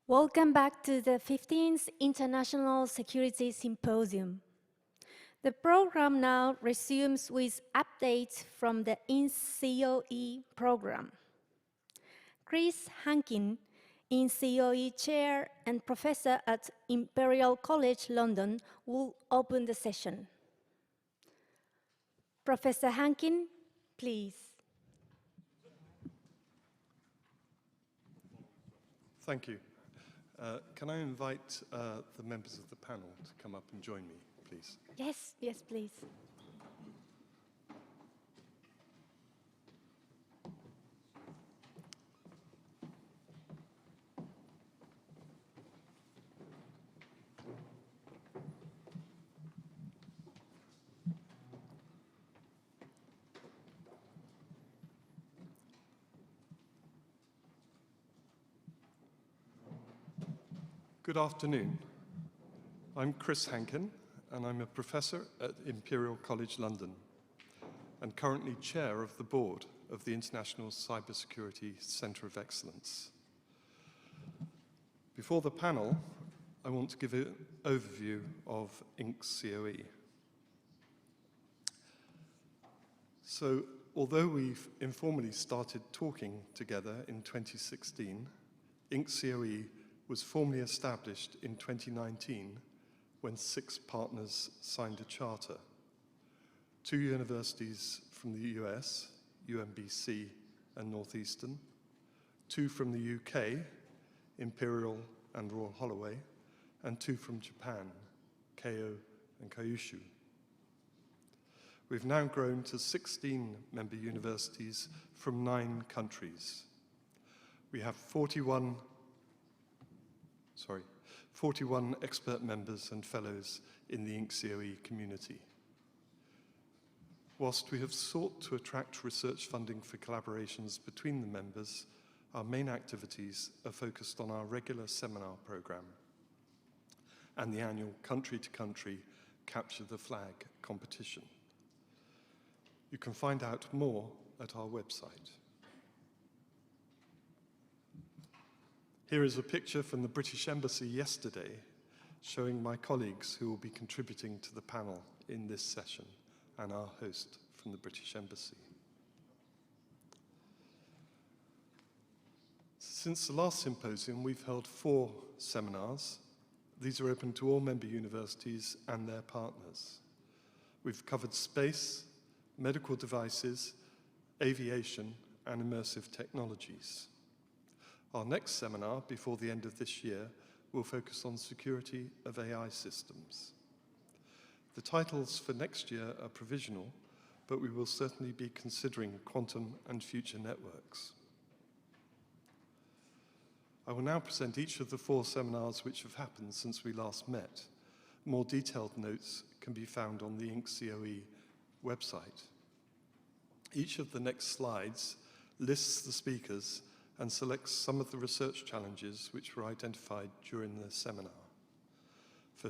Welcome back to the 15th International Security Symposium. The program now resumes with updates from the INCOE program. Chris Hankin, INCOE Chair and Professor at Imperial College London, will open the session. Professor Hankin, please. Thank you. Can I invite the members of the panel to come up and join me, please? Yes, please. Good afternoon. I'm Chris Hankin, and I'm a professor at Imperial College London, and currently chair of the board of the International Cybersecurity Centre of Excellence. Before the panel, I want to give an overview of INCOE. So, although we've informally started talking together in 2016, INCOE was formally established in 2019 when 6 partners signed a charter. 2 universities from the US, UMBC and Northeastern, 2 from the UK, Imperial and Royal Holloway, and 2 from Japan, Keio and Kyushu. We've now grown to 16 member universities from 9 countries. We have 41 expert members and fellows in the INCOE community. Whilst we have sought to attract research funding for collaborations between the members, our main activities are focused on our regular seminar program and the annual country-to-country Capture the Flag competition. You can find out more at our website. Here is a picture from the British Embassy yesterday showing my colleagues who will be contributing to the panel in this session and our host from the British Embassy. Since the last symposium, we've held 4 seminars. These are open to all member universities and their partners. We've covered space, medical devices, aviation, and immersive technologies. Our next seminar, before the end of this year, will focus on security of AI systems. The titles for next year are provisional, but we will certainly be considering quantum and future networks. I will now present each of the 4 seminars which have happened since we last met. More detailed notes can be found on the INCOE website. Each of the next slides lists the speakers and selects some of the research challenges which were identified during the seminar. For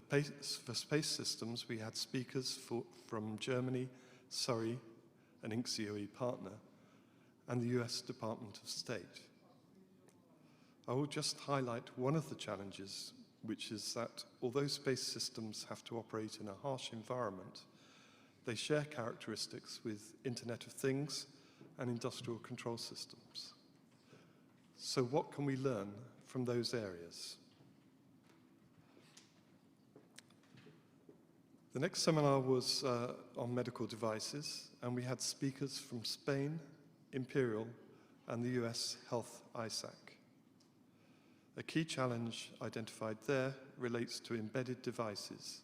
space systems, we had speakers from Germany, Surrey, an INCOE partner, and the US Department of State. I will just highlight one of the challenges, which is that although space systems have to operate in a harsh environment, they share characteristics with Internet of Things and industrial control systems. So what can we learn from those areas? The next seminar was on medical devices, and we had speakers from Spain, Imperial, and the US Health ISAC. A key challenge identified there relates to embedded devices.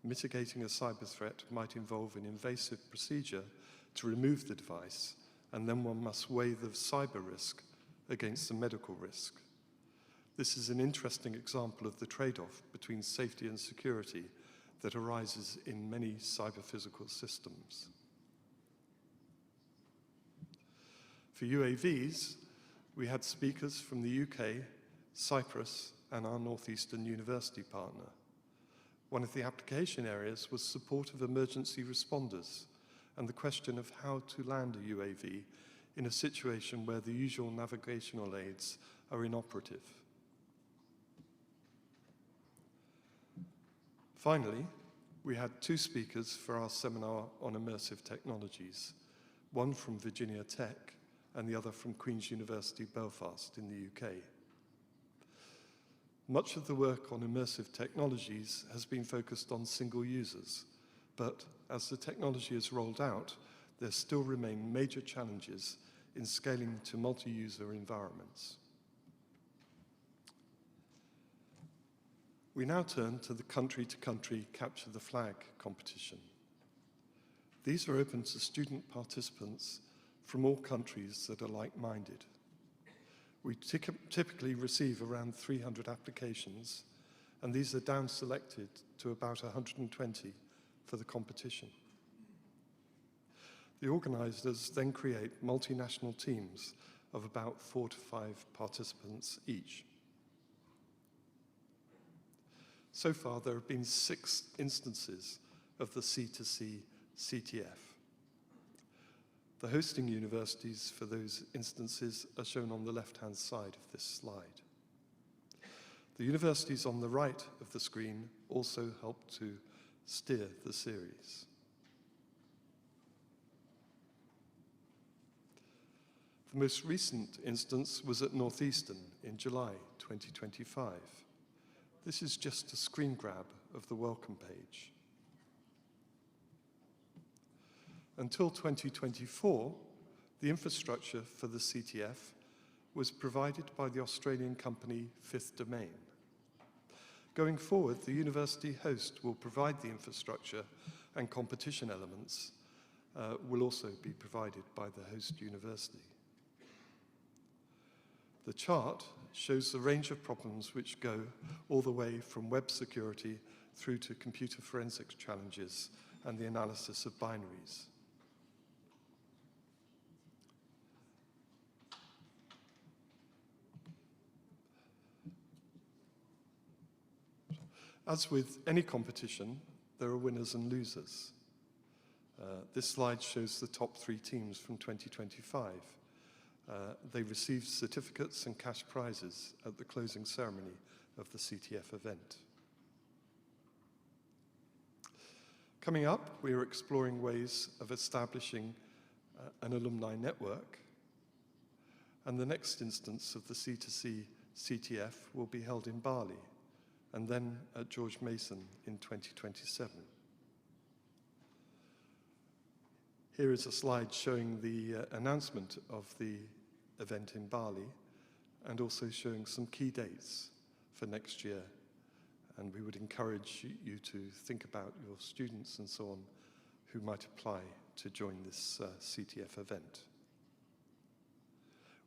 Mitigating a cyber threat might involve an invasive procedure to remove the device, and then one must weigh the cyber risk against the medical risk. This is an interesting example of the trade-off between safety and security that arises in many cyber-physical systems. For UAVs, we had speakers from the UK, Cyprus, and our Northeastern University partner. One of the application areas was support of emergency responders and the question of how to land a UAV in a situation where the usual navigational aids are inoperative. Finally, we had 2 speakers for our seminar on immersive technologies, one from Virginia Tech and the other from Queen's University Belfast in the UK. Much of the work on immersive technologies has been focused on single users, but as the technology is rolled out, there still remain major challenges in scaling to multi-user environments. We now turn to the country-to-country Capture the Flag competition. These are open to student participants from all countries that are like-minded. We typically receive around 300 applications, and these are down-selected to about 120 for the competition. The organisers then create multinational teams of about 4 to 5 participants each. So far, there have been 6 instances of the C2C CTF. The hosting universities for those instances are shown on the left-hand side of this slide. The universities on the right of the screen also help to steer the series. The most recent instance was at Northeastern in July 2025. This is just a screen grab of the welcome page. Until 2024, the infrastructure for the CTF was provided by the Australian company Fifth Domain. Going forward, the university host will provide the infrastructure, and competition elements will also be provided by the host university. The chart shows the range of problems which go all the way from web security through to computer forensics challenges and the analysis of binaries. As with any competition, there are winners and losers. This slide shows the top 3 teams from 2025. They received certificates and cash prizes at the closing ceremony of the CTF event. Coming up, we are exploring ways of establishing an alumni network, and the next instance of the C2C CTF will be held in Bali, and then at George Mason in 2027. Here is a slide showing the announcement of the event in Bali, and also showing some key dates for next year. And we would encourage you to think about your students and so on who might apply to join this CTF event.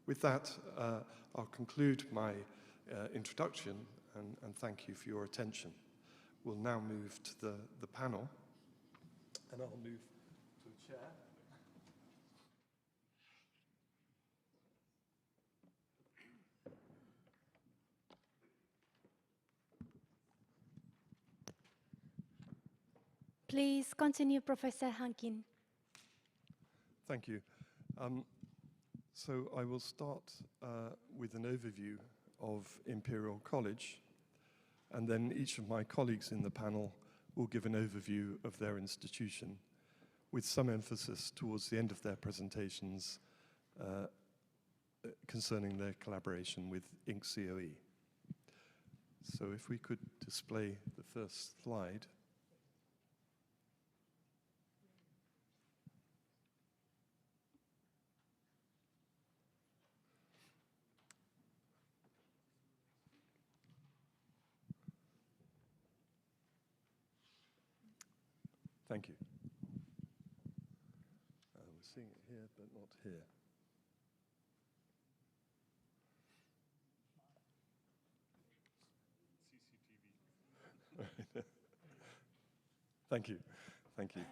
With that, I'll conclude my introduction and thank you for your attention. We'll now move to the panel, and I'll move to a chair. Please continue, Professor Hankin. Thank you. So I will start with an overview of Imperial College, and then each of my colleagues in the panel will give an overview of their institution, with some emphasis towards the end of their presentations concerning their collaboration with INC-COE. So if we could display the first slide. Thank you. We're seeing it here, but not here. CCTV. Thank you. Thank you.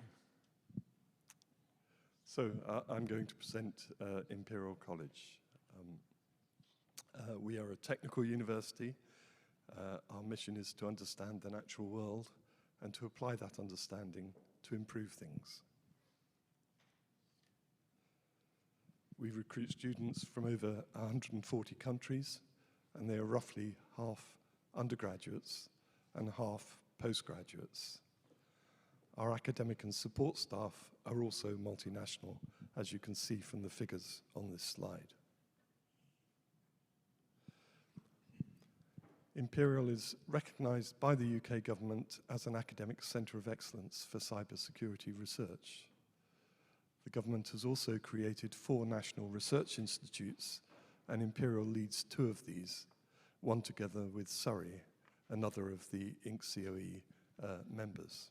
So I'm going to present Imperial College. We are a technical university. Our mission is to understand the natural world and to apply that understanding to improve things. We recruit students from over 140 countries, and they are roughly half undergraduates and half postgraduates. Our academic and support staff are also multinational, as you can see from the figures on this slide. Imperial is recognized by the UK government as an academic centre of excellence for cybersecurity research. The government has also created 4 national research institutes, and Imperial leads 2 of these, one together with Surrey, another of the INC-COE members.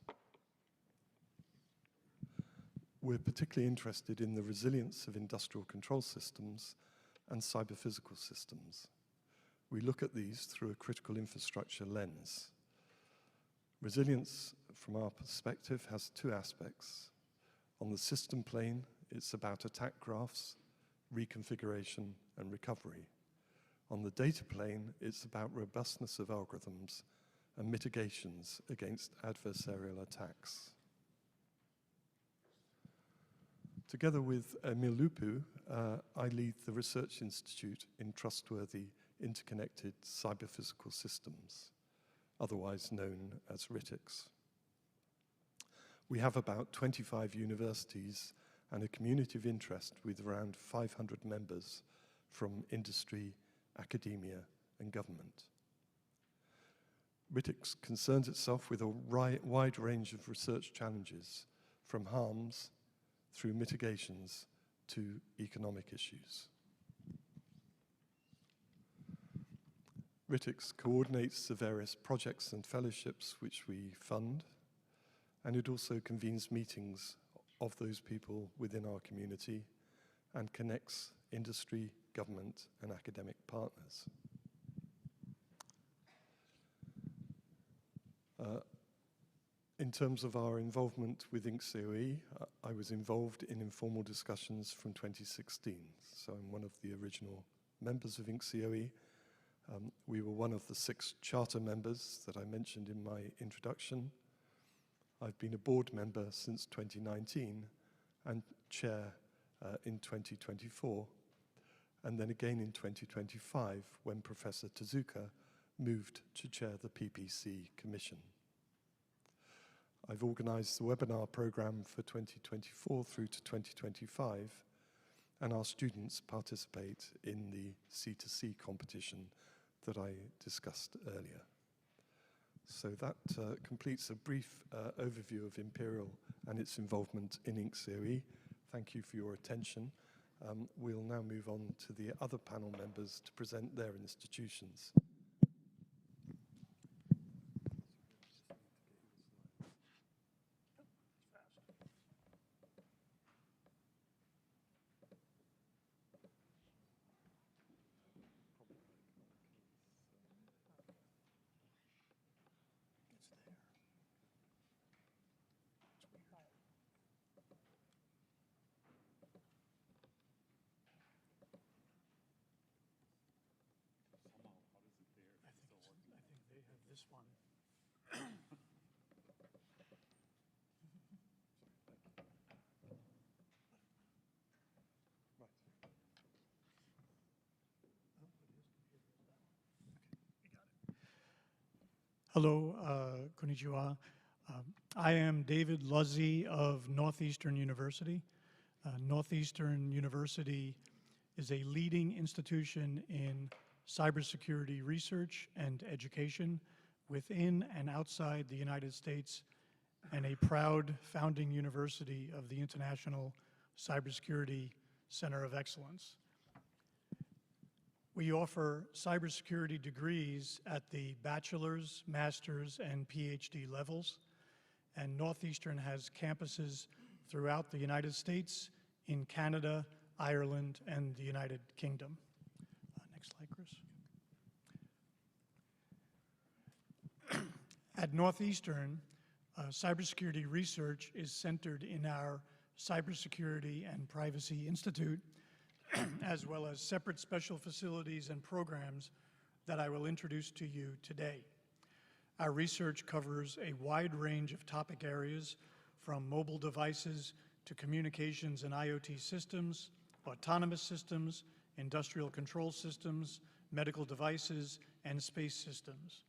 We're particularly interested in the resilience of industrial control systems and cyber-physical systems. We look at these through a critical infrastructure lens. Resilience, from our perspective, has 2 aspects. On the system plane, it's about attack graphs, reconfiguration, and recovery. On the data plane, it's about robustness of algorithms and mitigations against adversarial attacks. Together with Emil Lupu, I lead the Research Institute in Trustworthy Interconnected Cyber-Physical Systems, otherwise known as RITICS. We have about 25 universities and a community of interest with around 500 members from industry, academia, and government. RITICS concerns itself with a wide range of research challenges, from harms through mitigations to economic issues. RITICS coordinates the various projects and fellowships which we fund, and it also convenes meetings of those people within our community and connects industry, government, and academic partners. In terms of our involvement with INC-COE, I was involved in informal discussions from 2016, so I'm one of the original members of INC-COE. We were one of the 6 charter members that I mentioned in my introduction. I've been a board member since 2019 and chair in 2024, and then again in 2025 when Professor Tezuka moved to chair the PPC Commission. I've organized the webinar program for 2024 through to 2025, and our students participate in the C2C competition that I discussed earlier. So that completes a brief overview of Imperial and its involvement in INC-COE. Thank you for your attention. We'll now move on to the other panel members to present their institutions. This one. Hello, konnichiwa. I am David Luzzi of Northeastern University. Northeastern University is a leading institution in cybersecurity research and education within and outside the United States, and a proud founding university of the International Cybersecurity Center of Excellence. We offer cybersecurity degrees at the bachelor's, master's, and PhD levels, and Northeastern has campuses throughout the United States, in Canada, Ireland, and the United Kingdom. Next slide, Chris. At Northeastern, cybersecurity research is centered in our Cybersecurity and Privacy Institute, as well as separate special facilities and programs that I will introduce to you today. Our research covers a wide range of topic areas, from mobile devices to communications and IoT systems, autonomous systems, industrial control systems, medical devices, and space systems.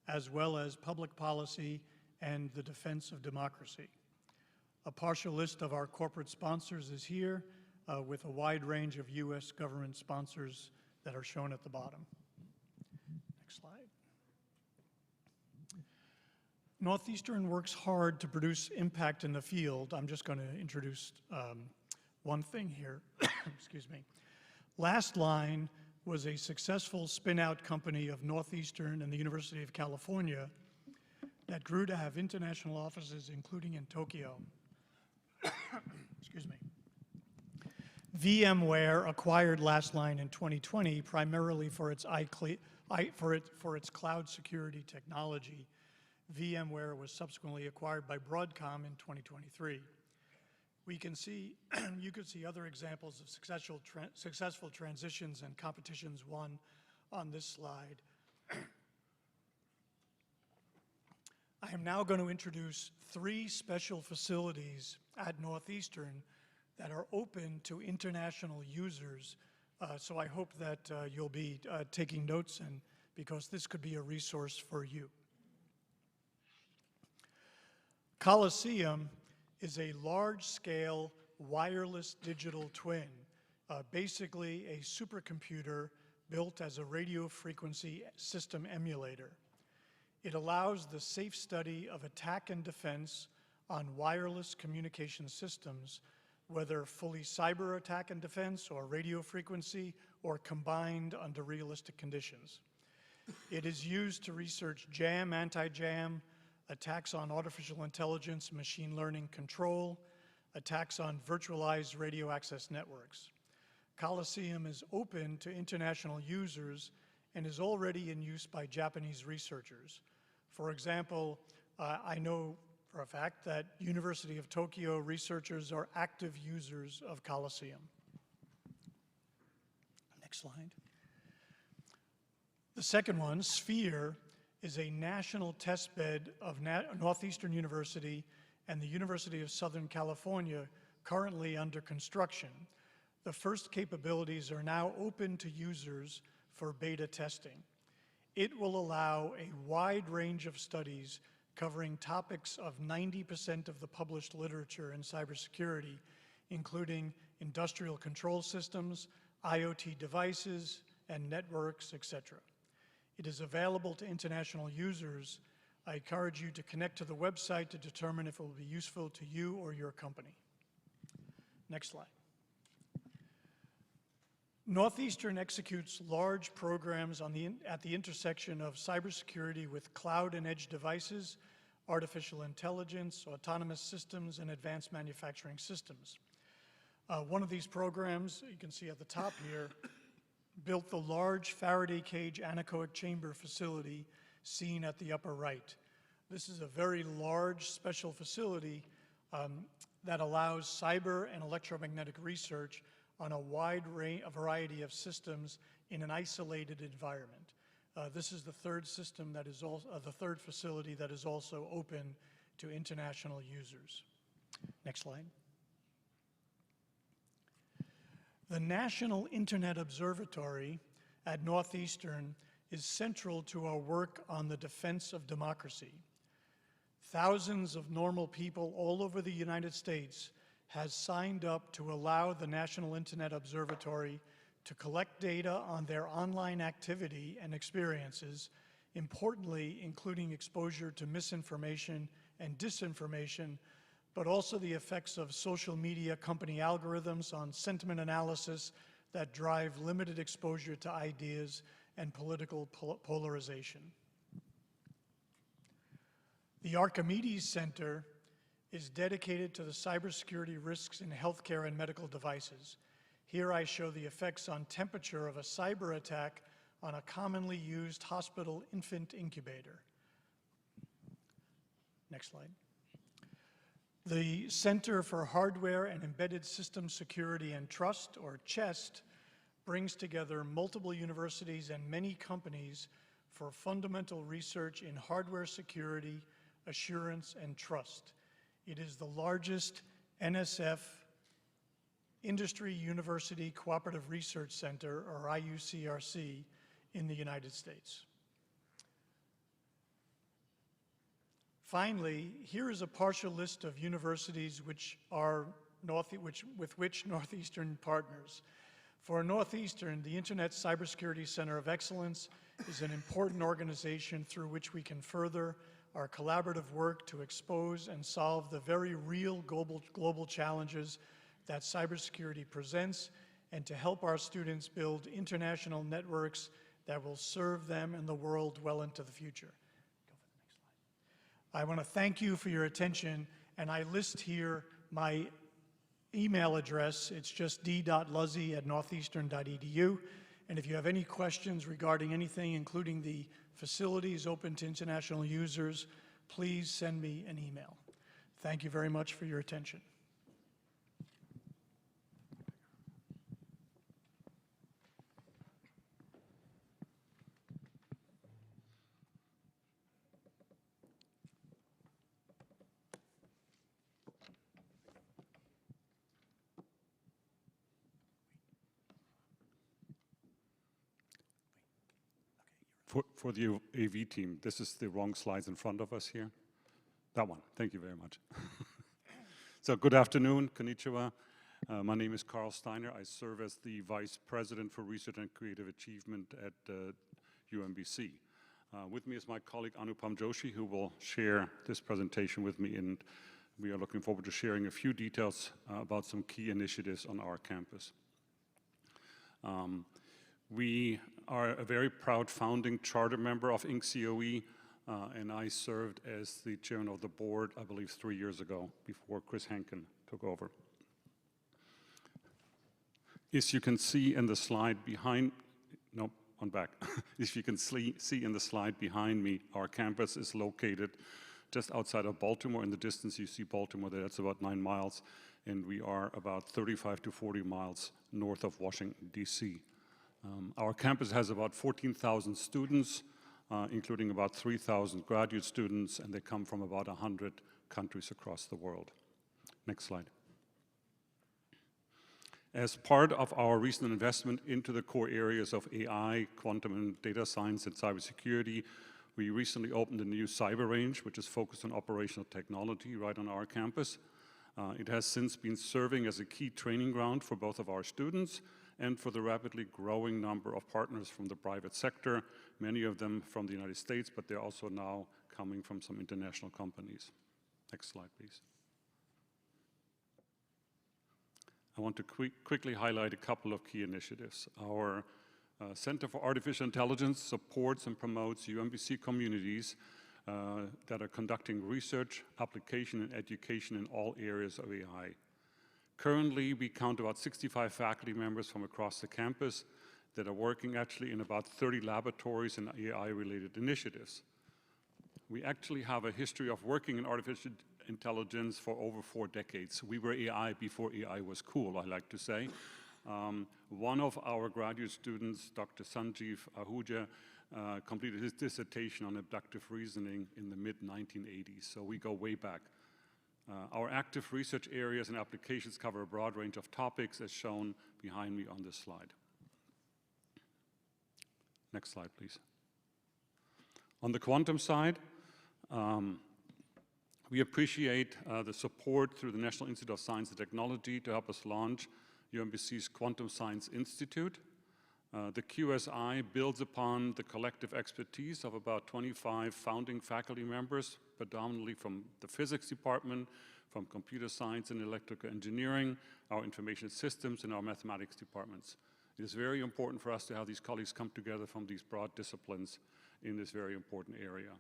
as well as public policy and the defense of democracy. A partial list of our corporate sponsors is here, with a wide range of U.S. government sponsors that are shown at the bottom. Next slide. Northeastern works hard to produce impact in the field. I'm just going to introduce one thing here. Excuse me. Last Line was a successful spin-out company of Northeastern and the University of California that grew to have international offices, including in Tokyo. Excuse me. VMware acquired Last Line in 2020 primarily for its cloud security technology. VMware was subsequently acquired by Broadcom in 2023. You can see other examples of successful transitions and competitions won on this slide. I am now going to introduce 3 special facilities at Northeastern that are open to international users. So I hope that you'll be taking notes, and because this could be a resource for you. Coliseum is a large-scale wireless digital twin, basically a supercomputer built as a radio frequency system emulator. It allows the safe study of attack and defense on wireless communication systems, whether fully cyber attack and defense or radio frequency or combined under realistic conditions. It is used to research jam, anti-jam, attacks on artificial intelligence, machine learning control, attacks on virtualized radio access networks. Coliseum is open to international users and is already in use by Japanese researchers. For example, I know for a fact that University of Tokyo researchers are active users of Coliseum. Next slide. The second one, Sphere, is a national testbed of Northeastern University and the University of Southern California, currently under construction. The first capabilities are now open to users for beta testing. It will allow a wide range of studies covering topics of 90% of the published literature in cybersecurity, including industrial control systems, IoT devices, and networks, etc. It is available to international users. I encourage you to connect to the website to determine if it will be useful to you or your company. Next slide. Northeastern executes large programs at the intersection of cybersecurity with cloud and edge devices, artificial intelligence, autonomous systems, and advanced manufacturing systems. One of these programs, you can see at the top here, built the large Faraday cage anechoic chamber facility seen at the upper right. This is a very large special facility that allows cyber and electromagnetic research on a variety of systems in an isolated environment. This is the third system that is also the third facility that is also open to international users. Next slide. The National Internet Observatory at Northeastern is central to our work on the defense of democracy. Thousands of normal people all over the United States has signed up to allow the National Internet Observatory to collect data on their online activity and experiences, importantly, including exposure to misinformation and disinformation, but also the effects of social media company algorithms on sentiment analysis that drive limited exposure to ideas and political polarization. The Archimedes Center is dedicated to the cybersecurity risks in healthcare and medical devices. Here I show the effects on temperature of a cyber attack on a commonly used hospital infant incubator. Next slide. The Center for Hardware and Embedded System Security and Trust, or CHEST, brings together multiple universities and many companies for fundamental research in hardware security, assurance, and trust. It is the largest NSF Industry University Cooperative Research Center, or IUCRC, in the United States. Finally, here is a partial list of universities with which Northeastern partners. For Northeastern, the Internet Cybersecurity Center of Excellence is an important organization through which we can further our collaborative work to expose and solve the very real global challenges that cybersecurity presents, and to help our students build international networks that will serve them and the world well into the future. I want to thank you for your attention, and I list here my email address. It's just d.luzzi@northeastern.edu. And if you have any questions regarding anything, including the facilities open to international users, please send me an email. Thank you very much for your attention. For the AV team, this is the wrong slides in front of us here. That one, thank you very much. So good afternoon, konnichiwa. My name is Carl Steiner. I serve as the Vice President for Research and Creative Achievement at UMBC. With me is my colleague Anupam Joshi, who will share this presentation with me, and we are looking forward to sharing a few details about some key initiatives on our campus. We are a very proud founding charter member of INC-COE, and I served as the chairman of the board, I believe 3 years ago, before Chris Henkin took over. As you can see in the slide behind, no, on back. As you can see in the slide behind me, our campus is located just outside of Baltimore. In the distance, you see Baltimore there, that's about 9 miles, and we are about 35 to 40 miles north of Washington, D.C. Our campus has about 14,000 students, including about 3,000 graduate students, and they come from about 100 countries across the world. Next slide. As part of our recent investment into the core areas of AI, quantum and data science, and cybersecurity, we recently opened a new cyber range, which is focused on operational technology right on our campus. It has since been serving as a key training ground for both of our students and for the rapidly growing number of partners from the private sector, many of them from the United States, but they're also now coming from some international companies. Next slide, please. I want to quickly highlight a couple of key initiatives. Our Center for Artificial Intelligence supports and promotes UMBC communities that are conducting research, application, and education in all areas of AI. Currently, we count about 65 faculty members from across the campus that are working actually in about 30 laboratories and AI-related initiatives. We actually have a history of working in artificial intelligence for over 4 decades. We were AI before AI was cool, I like to say. One of our graduate students, Dr. Sanjeev Ahuja, completed his dissertation on abductive reasoning in the mid-1980s, so we go way back. Our active research areas and applications cover a broad range of topics, as shown behind me on this slide. Next slide, please. On the quantum side, we appreciate the support through the National Institute of Science and Technology to help us launch UMBC's Quantum Science Institute. The QSI builds upon the collective expertise of about 25 founding faculty members, predominantly from the physics department, from computer science and electrical engineering, our information systems, and our mathematics departments. It is very important for us to have these colleagues come together from these broad disciplines in this very important area.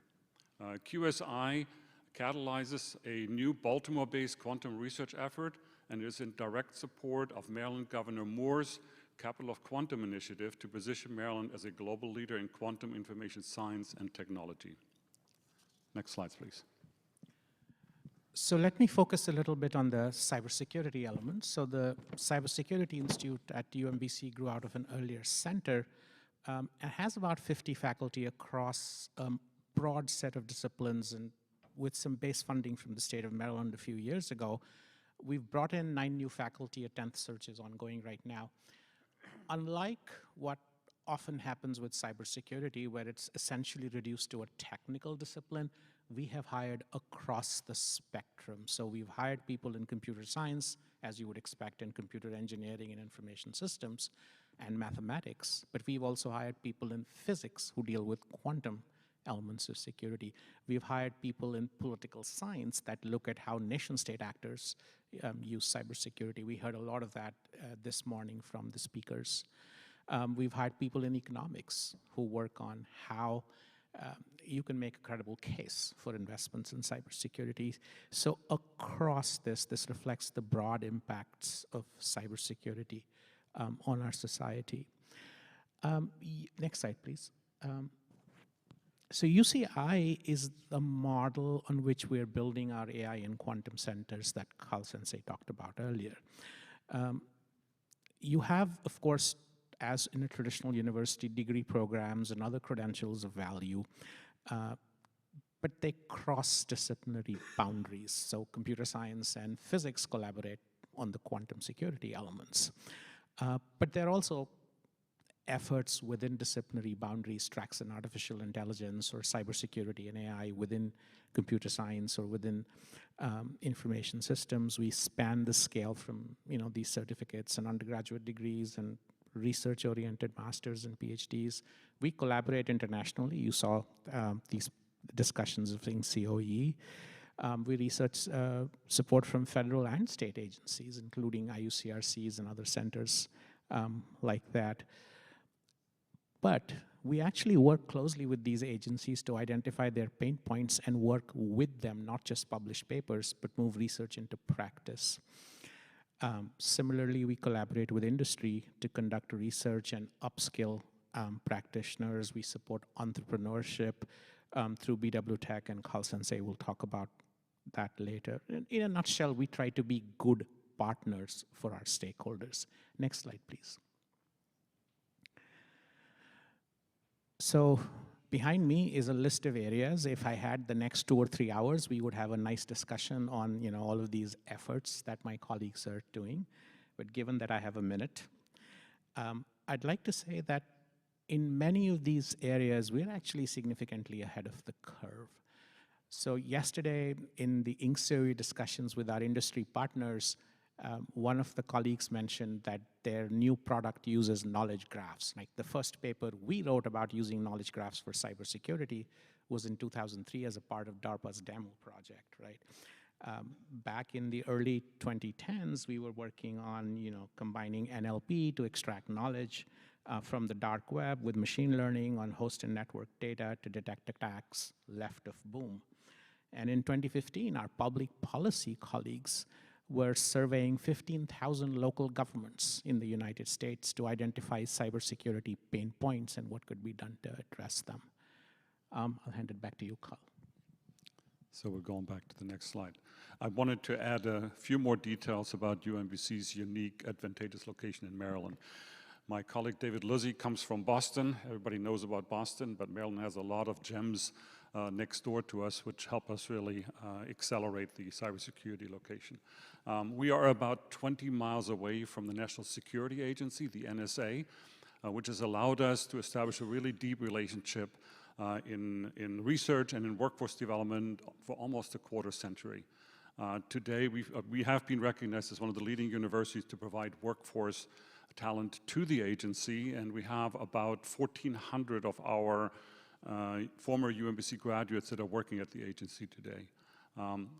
QSI catalyzes a new Baltimore-based quantum research effort and is in direct support of Maryland Governor Moore's Capital of Quantum initiative to position Maryland as a global leader in quantum information science and technology. Next slides, please. So let me focus a little bit on the cybersecurity element. So the Cybersecurity Institute at UMBC grew out of an earlier center and has about 50 faculty across a broad set of disciplines, and with some base funding from the state of Maryland a few years ago. We've brought in 9 new faculty. A 10th search is ongoing right now. Unlike what often happens with cybersecurity, where it's essentially reduced to a technical discipline, we have hired across the spectrum. So we've hired people in computer science, as you would expect, in computer engineering and information systems and mathematics, but we've also hired people in physics who deal with quantum elements of security. We've hired people in political science that look at how nation-state actors use cybersecurity. We heard a lot of that this morning from the speakers. We've hired people in economics who work on how you can make a credible case for investments in cybersecurity. So across this reflects the broad impacts of cybersecurity on our society. Next slide, please. So UCI is the model on which we're building our AI and quantum centers that Carl Sensei talked about earlier. You have, of course, as in a traditional university, degree programs and other credentials of value, but they cross disciplinary boundaries. So computer science and physics collaborate on the quantum security elements. But there are also efforts within disciplinary boundaries, tracks in artificial intelligence or cybersecurity and AI within computer science or within information systems. We span the scale from these certificates and undergraduate degrees and research-oriented masters and PhDs. We collaborate internationally. You saw these discussions of COE. We research support from federal and state agencies, including IUCRCs and other centers like that. But we actually work closely with these agencies to identify their pain points and work with them, not just publish papers, but move research into practice. Similarly, we collaborate with industry to conduct research and upskill practitioners. We support entrepreneurship through BW Tech, and Carl Sensei will talk about that later. In a nutshell, we try to be good partners for our stakeholders. Next slide, please. So behind me is a list of areas. If I had the next 2 or 3 hours, we would have a nice discussion on all of these efforts that my colleagues are doing. But given that I have a minute, I'd like to say that in many of these areas, we're actually significantly ahead of the curve. So yesterday, in the INCSOE discussions with our industry partners, one of the colleagues mentioned that their new product uses knowledge graphs. Like the first paper we wrote about using knowledge graphs for cybersecurity was in 2003 as a part of DARPA's demo project, right? Back in the early 2010s, we were working on combining NLP to extract knowledge from the dark web with machine learning on host and network data to detect attacks left of boom. And in 2015, our public policy colleagues were surveying 15,000 local governments in the United States to identify cybersecurity pain points and what could be done to address them. I'll hand it back to you, Carl. So we're going back to the next slide. I wanted to add a few more details about UMBC's unique, advantageous location in Maryland. My colleague David Luzzi comes from Boston. Everybody knows about Boston, but Maryland has a lot of gems next door to us, which help us really accelerate the cybersecurity location. We are about 20 miles away from the National Security Agency, the NSA, which has allowed us to establish a really deep relationship in research and in workforce development for almost a quarter century. Today, we have been recognized as one of the leading universities to provide workforce talent to the agency, and we have about 1,400 of our former UMBC graduates that are working at the agency today.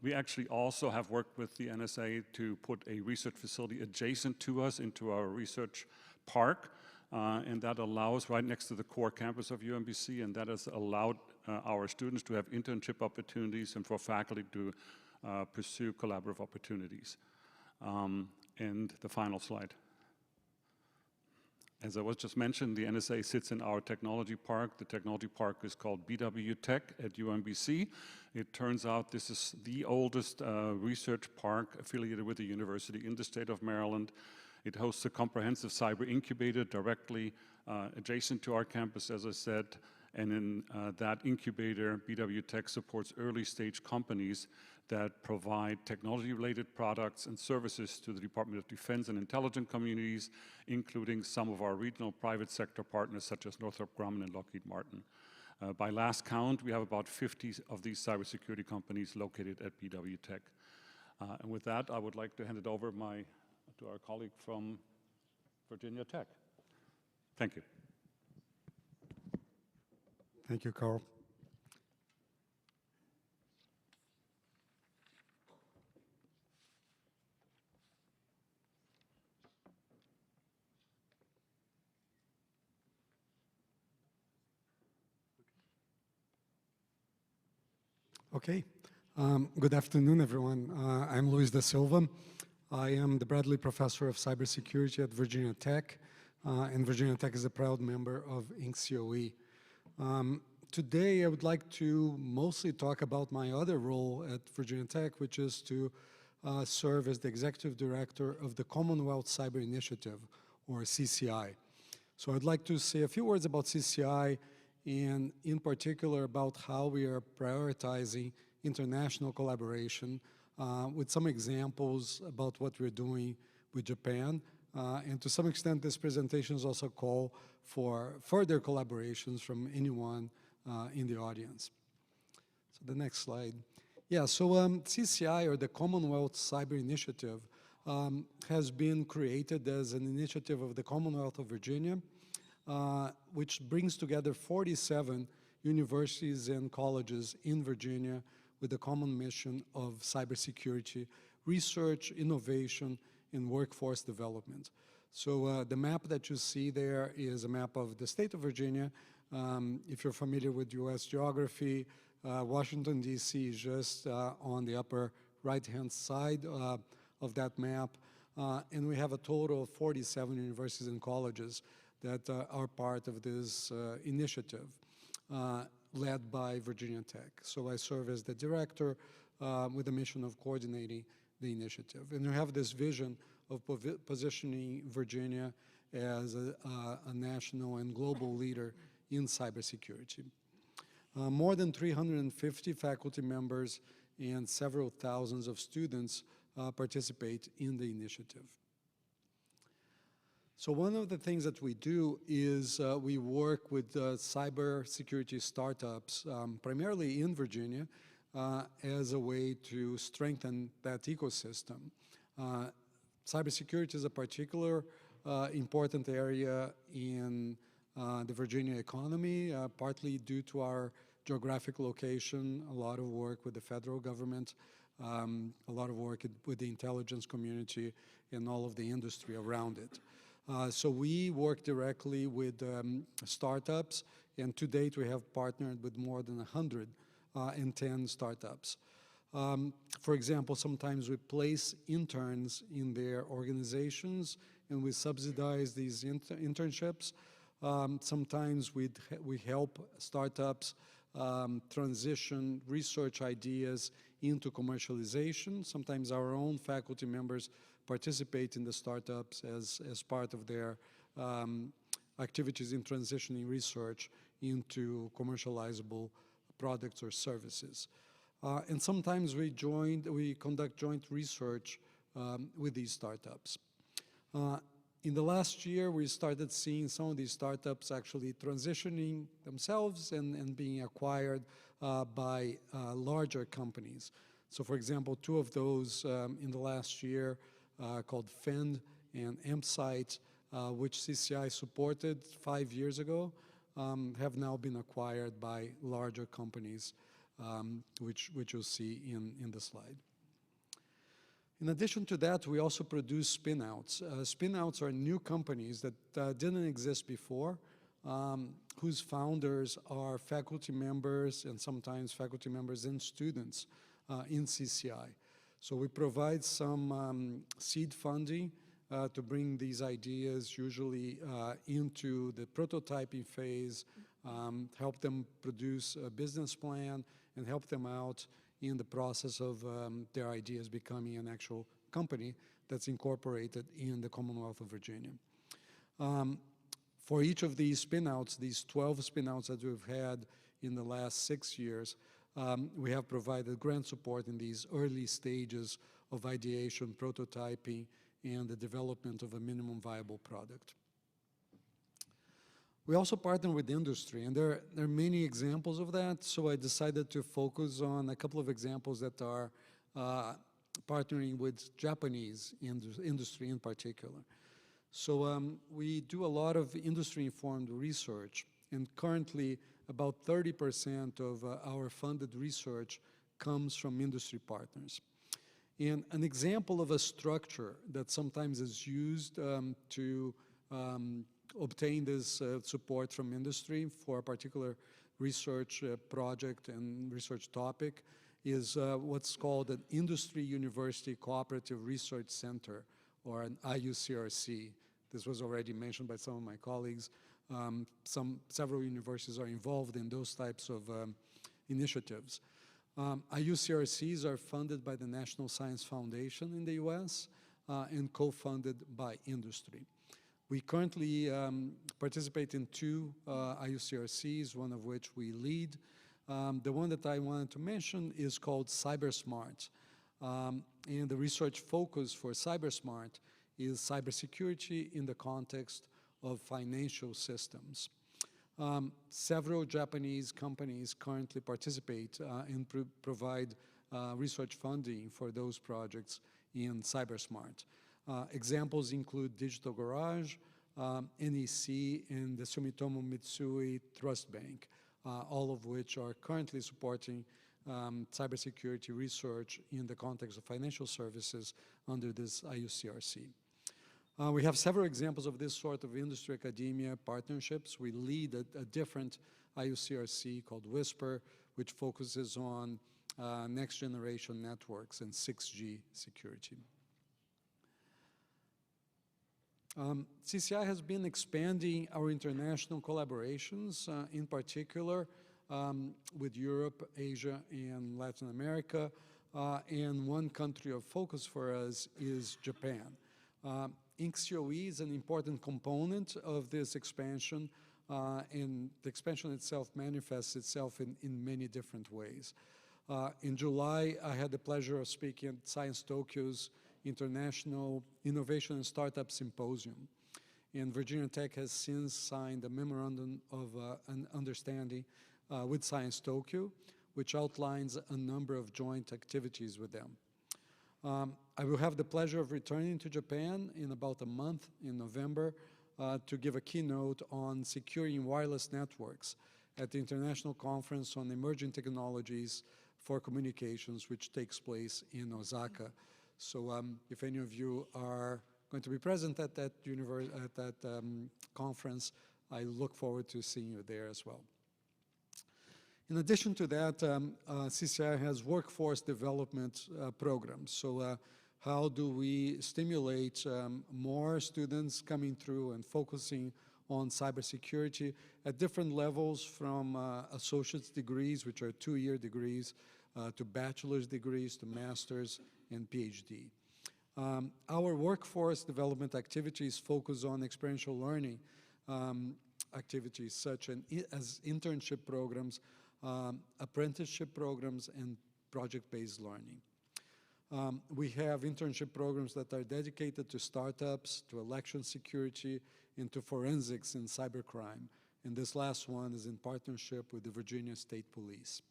We actually also have worked with the NSA to put a research facility adjacent to us into our research park, and that allows right next to the core campus of UMBC, and that has allowed our students to have internship opportunities and for faculty to pursue collaborative opportunities. And the final slide. As I was just mentioned, the NSA sits in our technology park. The technology park is called BW Tech at UMBC. It turns out this is the oldest research park affiliated with the university in the state of Maryland. It hosts a comprehensive cyber incubator directly adjacent to our campus, as I said. And in that incubator, BW Tech supports early stage companies that provide technology-related products and services to the Department of Defense and intelligence communities, including some of our regional private sector partners such as Northrop Grumman and Lockheed Martin. By last count, we have about 50 of these cybersecurity companies located at BW Tech. And with that, I would like to hand it over to our colleague from Virginia Tech. Thank you. Thank you, Carl. Okay. Good afternoon, everyone. I'm Luis da Silva. I am the Bradley Professor of Cybersecurity at Virginia Tech, and Virginia Tech is a proud member of INC-COE. Today, I would like to mostly talk about my other role at Virginia Tech, which is to serve as the Executive Director of the Commonwealth Cyber Initiative, or CCI. So I'd like to say a few words about CCI, and in particular about how we are prioritizing international collaboration with some examples about what we're doing with Japan. And to some extent, this presentation is also a call for further collaborations from anyone in the audience. So the next slide. Yeah, so CCI, or the Commonwealth Cyber Initiative, has been created as an initiative of the Commonwealth of Virginia, which brings together 47 universities and colleges in Virginia with the common mission of cybersecurity, research, innovation, and workforce development. So the map that you see there is a map of the state of Virginia. If you're familiar with US geography, Washington, D.C. is just on the upper right-hand side of that map. And we have a total of 47 universities and colleges that are part of this initiative led by Virginia Tech. So I serve as the director with the mission of coordinating the initiative. And we have this vision of positioning Virginia as a national and global leader in cybersecurity. More than 350 faculty members and several thousands of students participate in the initiative. So one of the things that we do is we work with cybersecurity startups, primarily in Virginia, as a way to strengthen that ecosystem. Cybersecurity is a particular important area in the Virginia economy, partly due to our geographic location, a lot of work with the federal government, a lot of work with the intelligence community, and all of the industry around it. So we work directly with startups, and to date we have partnered with more than 110 startups. For example, sometimes we place interns in their organizations and we subsidize these internships. Sometimes we help startups transition research ideas into commercialization. Sometimes our own faculty members participate in the startups as part of their activities in transitioning research into commercializable products or services. And sometimes we conduct joint research with these startups. In the last year, we started seeing some of these startups actually transitioning themselves and being acquired by larger companies. So for example, two of those in the last year called FEND and EMSITE, which CCI supported 5 years ago, have now been acquired by larger companies, which you'll see in the slide. In addition to that, we also produce spin-outs. Spin-outs are new companies that didn't exist before, whose founders are faculty members and sometimes faculty members and students in CCI. So we provide some seed funding to bring these ideas usually into the prototyping phase, help them produce a business plan, and help them out in the process of their ideas becoming an actual company that's incorporated in the Commonwealth of Virginia. For each of these spin-outs, these 12 spin-outs that we've had in the last 6 years, we have provided grant support in these early stages of ideation, prototyping, and the development of a minimum viable product. We also partner with industry, and there are many examples of that, so I decided to focus on a couple of examples that are partnering with Japanese industry in particular. So we do a lot of industry-informed research, and currently about 30% of our funded research comes from industry partners. And an example of a structure that sometimes is used to obtain this support from industry for a particular research project and research topic is what's called an Industry University Cooperative Research Center, or an IUCRC. This was already mentioned by some of my colleagues. Several universities are involved in those types of initiatives. IUCRCs are funded by the National Science Foundation in the US and co-funded by industry. We currently participate in two IUCRCs, one of which we lead. The one that I wanted to mention is called CyberSmart. And the research focus for CyberSmart is cybersecurity in the context of financial systems. Several Japanese companies currently participate and provide research funding for those projects in CyberSmart. Examples include Digital Garage, NEC, and the Sumitomo Mitsui Trust Bank, all of which are currently supporting cybersecurity research in the context of financial services under this IUCRC. We have several examples of this sort of industry-academia partnerships. We lead a different IUCRC called WHISPER, which focuses on next-generation networks and 6G security. CCI has been expanding our international collaborations, in particular with Europe, Asia, and Latin America. And one country of focus for us is Japan. INCSCOE is an important component of this expansion, and the expansion itself manifests itself in many different ways. In July, I had the pleasure of speaking at Science Tokyo's International Innovation and Startup Symposium. And Virginia Tech has since signed a memorandum of an understanding with Science Tokyo, which outlines a number of joint activities with them. I will have the pleasure of returning to Japan in about a month, in November, to give a keynote on securing wireless networks at the International Conference on Emerging Technologies for Communications, which takes place in Osaka. So if any of you are going to be present at that conference, I look forward to seeing you there as well. In addition to that, CCI has workforce development programs. So how do we stimulate more students coming through and focusing on cybersecurity at different levels, from associate's degrees, which are 2-year degrees, to bachelor's degrees, to master's and PhD. Our workforce development activities focus on experiential learning activities such as internship programs, apprenticeship programs, and project-based learning. We have internship programs that are dedicated to startups, to election security, and to forensics in cybercrime. And this last one is in partnership with the Virginia State Police.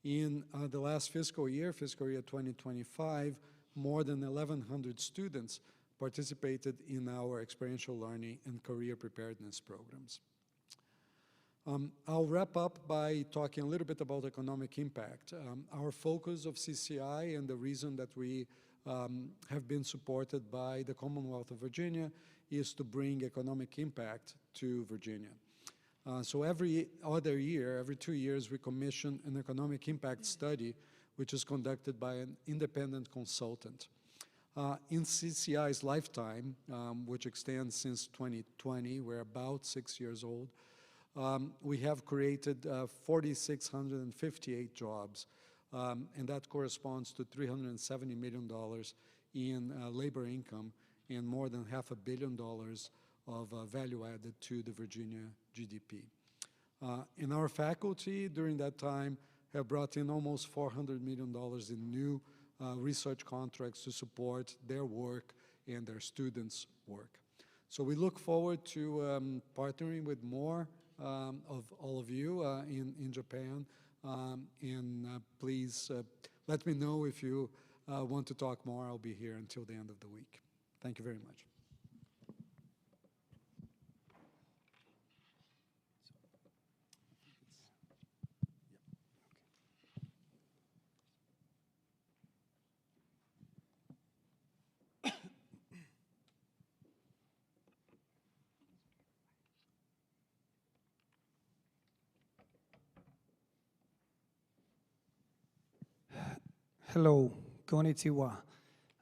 In the last fiscal year 2025, more than 1,100 students participated in our experiential learning and career preparedness programs. I'll wrap up by talking a little bit about economic impact. Our focus of CCI, and the reason that we have been supported by the Commonwealth of Virginia, is to bring economic impact to Virginia. So every other year, every 2 years, we commission an economic impact study, which is conducted by an independent consultant. In CCI's lifetime, which extends since 2020, we're about 6 years old, we have created 4,658 jobs, and that corresponds to $370 million in labor income and more than $500 million of value added to the Virginia GDP. And our faculty during that time have brought in almost $400 million in new research contracts to support their work and their students' work. So we look forward to partnering with more of all of you in Japan. Please let me know if you want to talk more. I'll be here until the end of the week. Thank you very much. Hello, konnichiwa.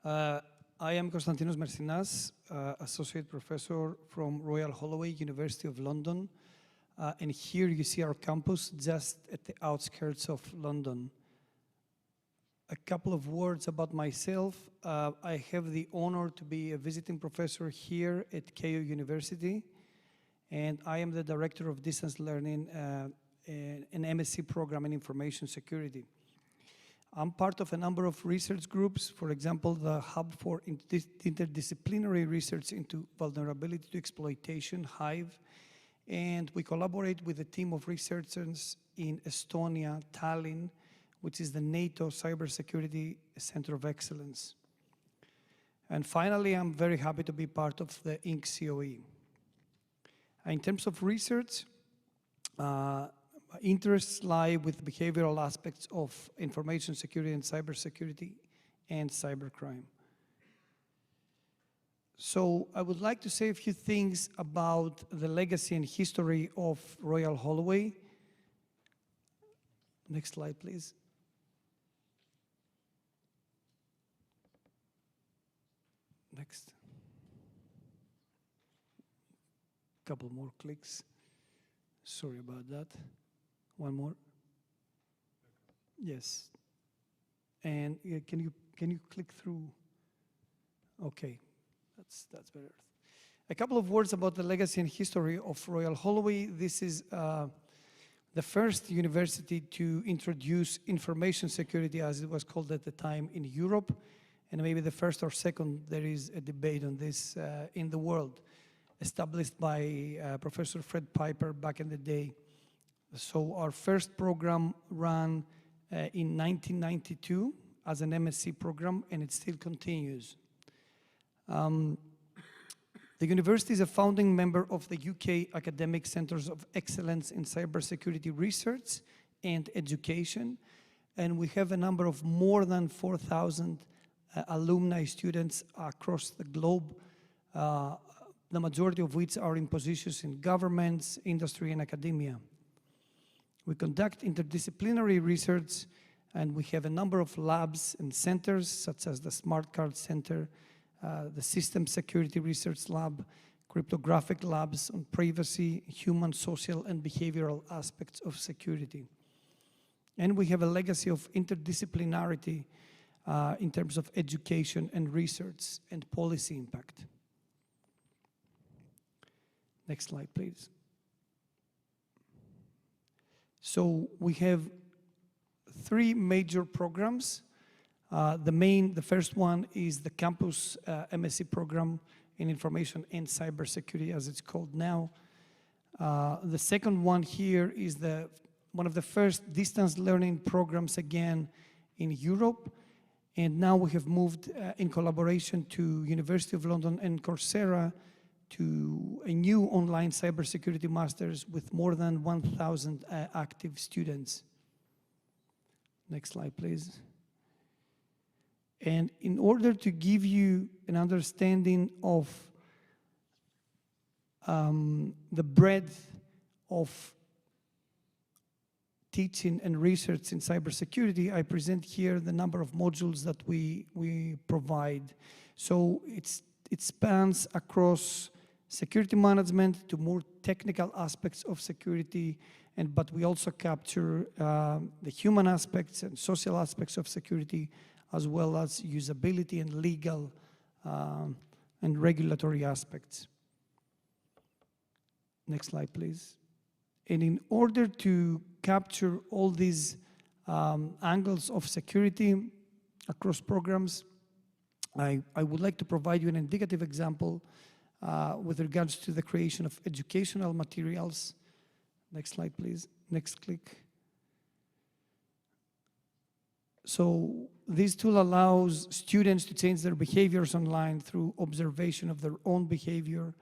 I am Konstantinos Mersinas, Associate Professor from Royal Holloway, University of London. And here you see our campus just at the outskirts of London. A couple of words about myself. I have the honor to be a visiting professor here at Keio University. And I am the Director of Distance Learning, an MSc program in Information Security. I'm part of a number of research groups, for example, the Hub for Interdisciplinary Research into Vulnerability to Exploitation, HIVE, and we collaborate with a team of researchers in Estonia, Tallinn, which is the NATO Cybersecurity Center of Excellence. And finally, I'm very happy to be part of the Inc. COE. In terms of research, interests lie with behavioral aspects of information security and cybersecurity and cybercrime. So I would like to say a few things about the legacy and history of Royal Holloway. Next slide, please. Next. Couple more clicks. Sorry about that. One more. Yes. And can you click through? Okay, that's better. A couple of words about the legacy and history of Royal Holloway. This is the first university to introduce information security, as it was called at the time, in Europe, and maybe the first or second. There is a debate on this in the world, established by Professor Fred Piper back in the day. So our first program ran in 1992 as an MSc program, and it still continues. The university is a founding member of the UK Academic Centres of Excellence in Cybersecurity Research and Education, and we have a number of more than 4,000 alumni students across the globe, the majority of which are in positions in governments, industry, and academia. We conduct interdisciplinary research, and we have a number of labs and centers, such as the Smart Card Center, the System Security Research Lab, cryptographic labs on privacy, human, social, and behavioral aspects of security. And we have a legacy of interdisciplinarity in terms of education and research and policy impact. Next slide, please. So we have three major programs. The first one is the campus MSc program in Information and Cybersecurity, as it's called now. The second one here is one of the first distance learning programs again in Europe. And now we have moved in collaboration to University of London and Coursera to a new online cybersecurity masters with more than 1,000 active students. Next slide, please. And in order to give you an understanding of the breadth of teaching and research in cybersecurity, I present here the number of modules that we provide. So it spans across security management to more technical aspects of security, but we also capture the human aspects and social aspects of security, as well as usability and legal and regulatory aspects. Next slide, please. And in order to capture all these angles of security across programs, I would like to provide you an indicative example with regards to the creation of educational materials. Next slide, please. Next click. So this tool allows students to change their behaviors online through observation of their own behavior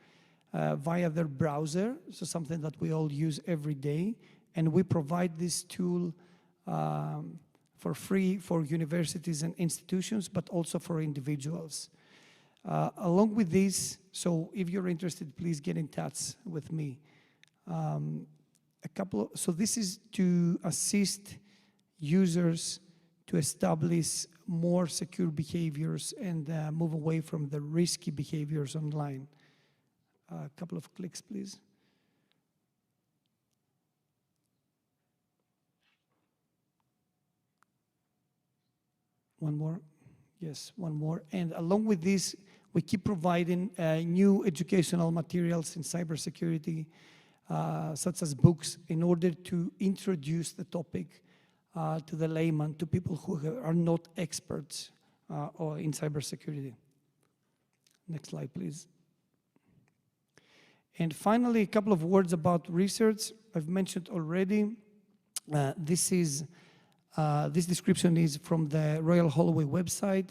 via their browser, so something that we all use every day. And we provide this tool for free for universities and institutions, but also for individuals. Along with this, so if you're interested, please get in touch with me. So this is to assist users to establish more secure behaviors and move away from the risky behaviors online. A couple of clicks, please. One more. Yes, one more. And along with this, we keep providing new educational materials in cybersecurity, such as books, in order to introduce the topic to the layman, to people who are not experts or in cybersecurity. Next slide, please. And finally, a couple of words about research. I've mentioned already, this description is from the Royal Holloway website.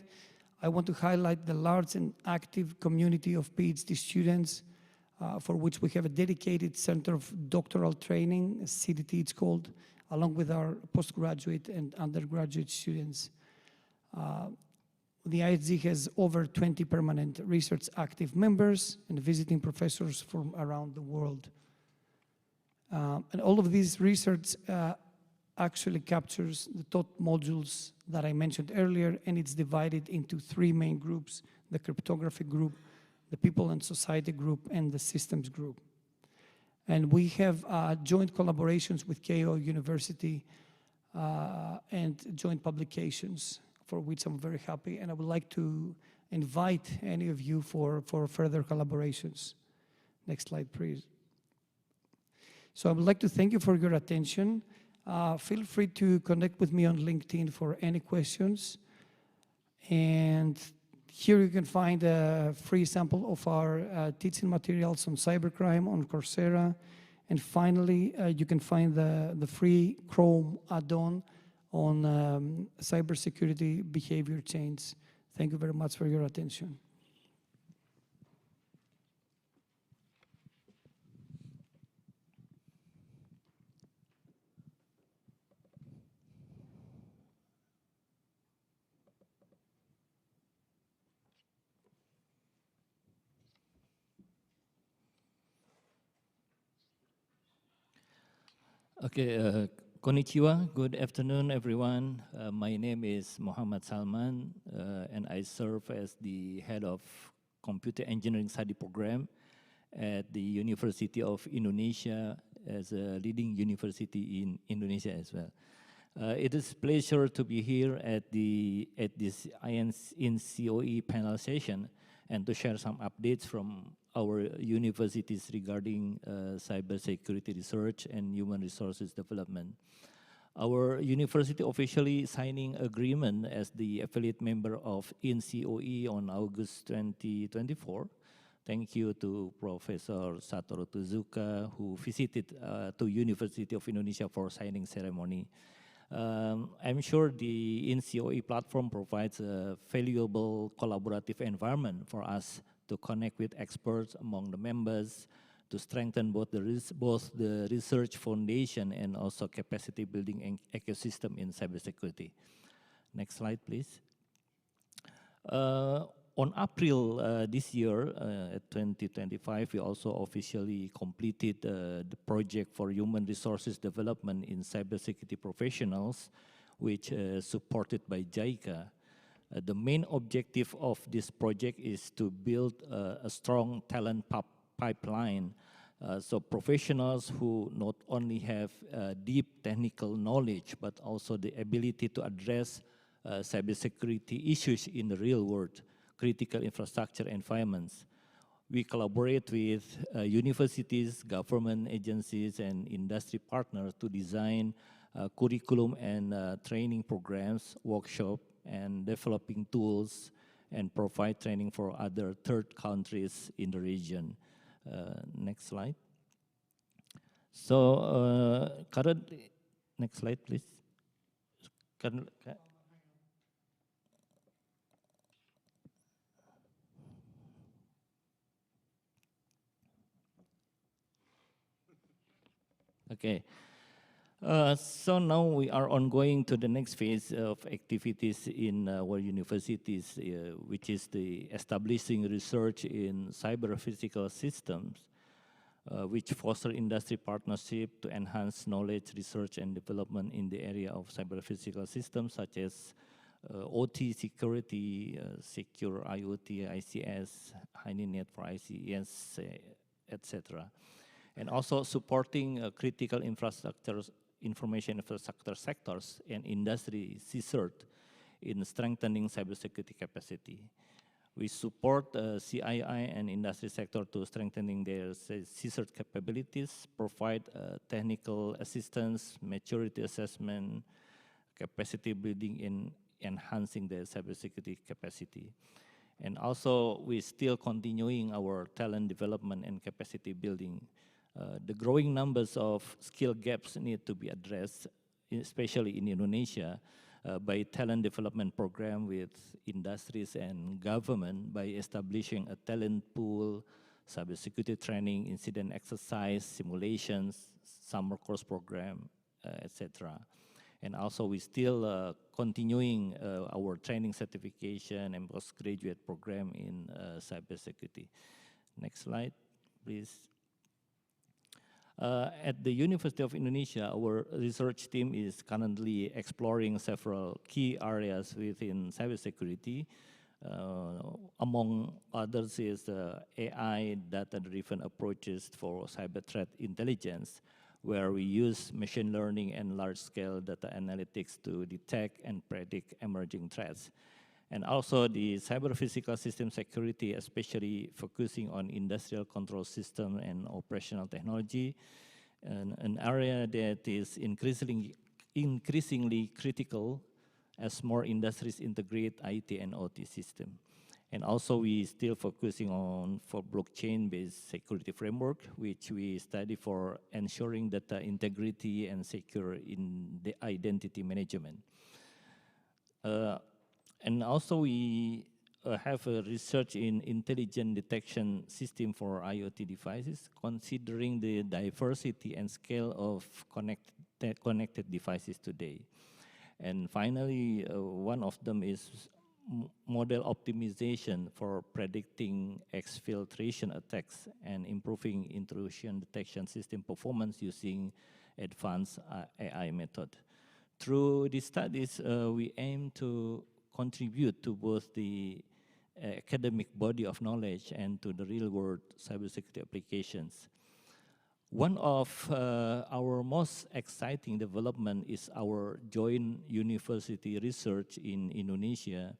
I want to highlight the large and active community of PhD students for which we have a dedicated Center of Doctoral Training, CDT it's called, along with our postgraduate and undergraduate students. The IHG has over 20 permanent research active members and visiting professors from around the world. And all of this research actually captures the top modules that I mentioned earlier, and it's divided into three main groups: the cryptography group, the people and society group, and the systems group. And we have joint collaborations with Keio University and joint publications, for which I'm very happy, and I would like to invite any of you for further collaborations. Next slide, please. So I would like to thank you for your attention. Feel free to connect with me on LinkedIn for any questions. And here you can find a free sample of our teaching materials on cybercrime on Coursera. And finally, you can find the free Chrome add-on on cybersecurity behavior change. Thank you very much for your attention. Okay, konnichiwa, good afternoon, everyone. My name is Muhammad Salman, and I serve as the head of Computer Engineering Study Program at the University of Indonesia, as a leading university in Indonesia as well. It is a pleasure to be here at this INCOE panel session and to share some updates from our universities regarding cybersecurity research and human resources development. Our university officially signing agreement as the affiliate member of INCOE on August 2024. Thank you to Professor Satoru Tezuka, who visited to University of Indonesia for signing ceremony. I'm sure the INCOE platform provides a valuable collaborative environment for us to connect with experts among the members, to strengthen both the research foundation and also capacity building ecosystem in cybersecurity. Next slide, please. On April this year, 2025, we also officially completed the project for human resources development in cybersecurity professionals, which is supported by JICA. The main objective of this project is to build a strong talent pipeline. So professionals who not only have deep technical knowledge, but also the ability to address cybersecurity issues in the real world, critical infrastructure environments. We collaborate with universities, government agencies, and industry partners to design curriculum and training programs, workshops, and developing tools and provide training for other third countries in the region. Next slide. So currently, next slide, please. Okay. So now we are ongoing to the next phase of activities in our universities, which is the establishing research in cyber-physical systems, which foster industry partnership to enhance knowledge, research, and development in the area of cyber-physical systems, such as OT security, secure IoT, ICS, HoneyNet for ICS, etc. And also supporting critical infrastructures, information infrastructure sectors and industry CSIRT in strengthening cybersecurity capacity. We support CII and industry sector to strengthening their CSIRT capabilities, provide technical assistance, maturity assessment, capacity building in enhancing their cybersecurity capacity. And also, we're still continuing our talent development and capacity building. The growing numbers of skill gaps need to be addressed, especially in Indonesia, by talent development program with industries and government by establishing a talent pool, cybersecurity training, incident exercise, simulations, summer course program, etc. And also we still continuing our training certification and postgraduate program in cybersecurity. Next slide, please. At the University of Indonesia, our research team is currently exploring several key areas within cybersecurity. Among others is AI data-driven approaches for cyber threat intelligence, where we use machine learning and large-scale data analytics to detect and predict emerging threats. And also the cyber physical system security, especially focusing on industrial control system and operational technology, an area that is increasingly critical as more industries integrate IT and OT system. And also we still focusing on for blockchain-based security framework, which we study for ensuring data integrity and secure in the identity management. And also we have a research in intelligent detection system for IoT devices, considering the diversity and scale of connected devices today. And finally, one of them is model optimization for predicting exfiltration attacks and improving intrusion detection system performance using advanced AI method. Through these studies, we aim to contribute to both the academic body of knowledge and to the real-world cybersecurity applications. One of our most exciting development is our joint university research in Indonesia.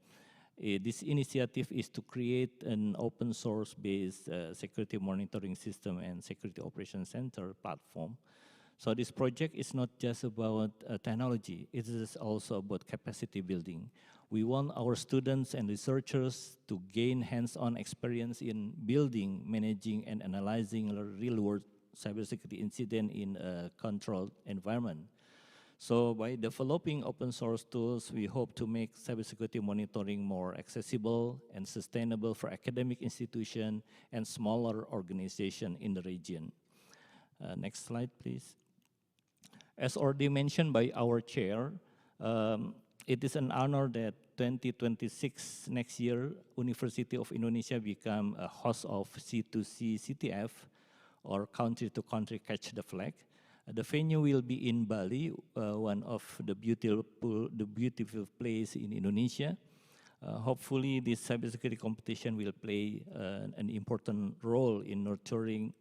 This initiative is to create an open source based security monitoring system and security operations center platform. So this project is not just about technology, it is also about capacity building. We want our students and researchers to gain hands-on experience in building, managing, and analyzing real-world cybersecurity incident in a controlled environment. So by developing open source tools, we hope to make cybersecurity monitoring more accessible and sustainable for academic institutions and smaller organizations in the region. Next slide, please. As already mentioned by our chair, it is an honor that 2026, next year, University of Indonesia become a host of C2C CTF, or country-to-country catch the flag. The venue will be in Bali, one of the beautiful place in Indonesia. Hopefully, this cybersecurity competition will play an important role in nurturing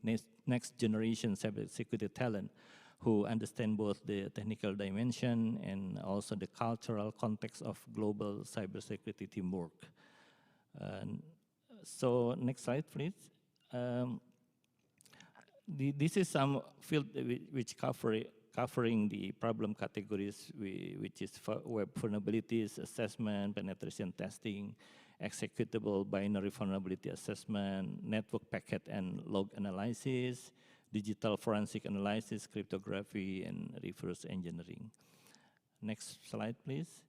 next generation cybersecurity talent who understand both the technical dimension and also the cultural context of global cybersecurity teamwork. So next slide, please. This is some field which covering the problem categories, which is web vulnerabilities, assessment, penetration testing, executable binary vulnerability assessment, network packet and log analysis, digital forensic analysis, cryptography, and reverse engineering. Next slide, please.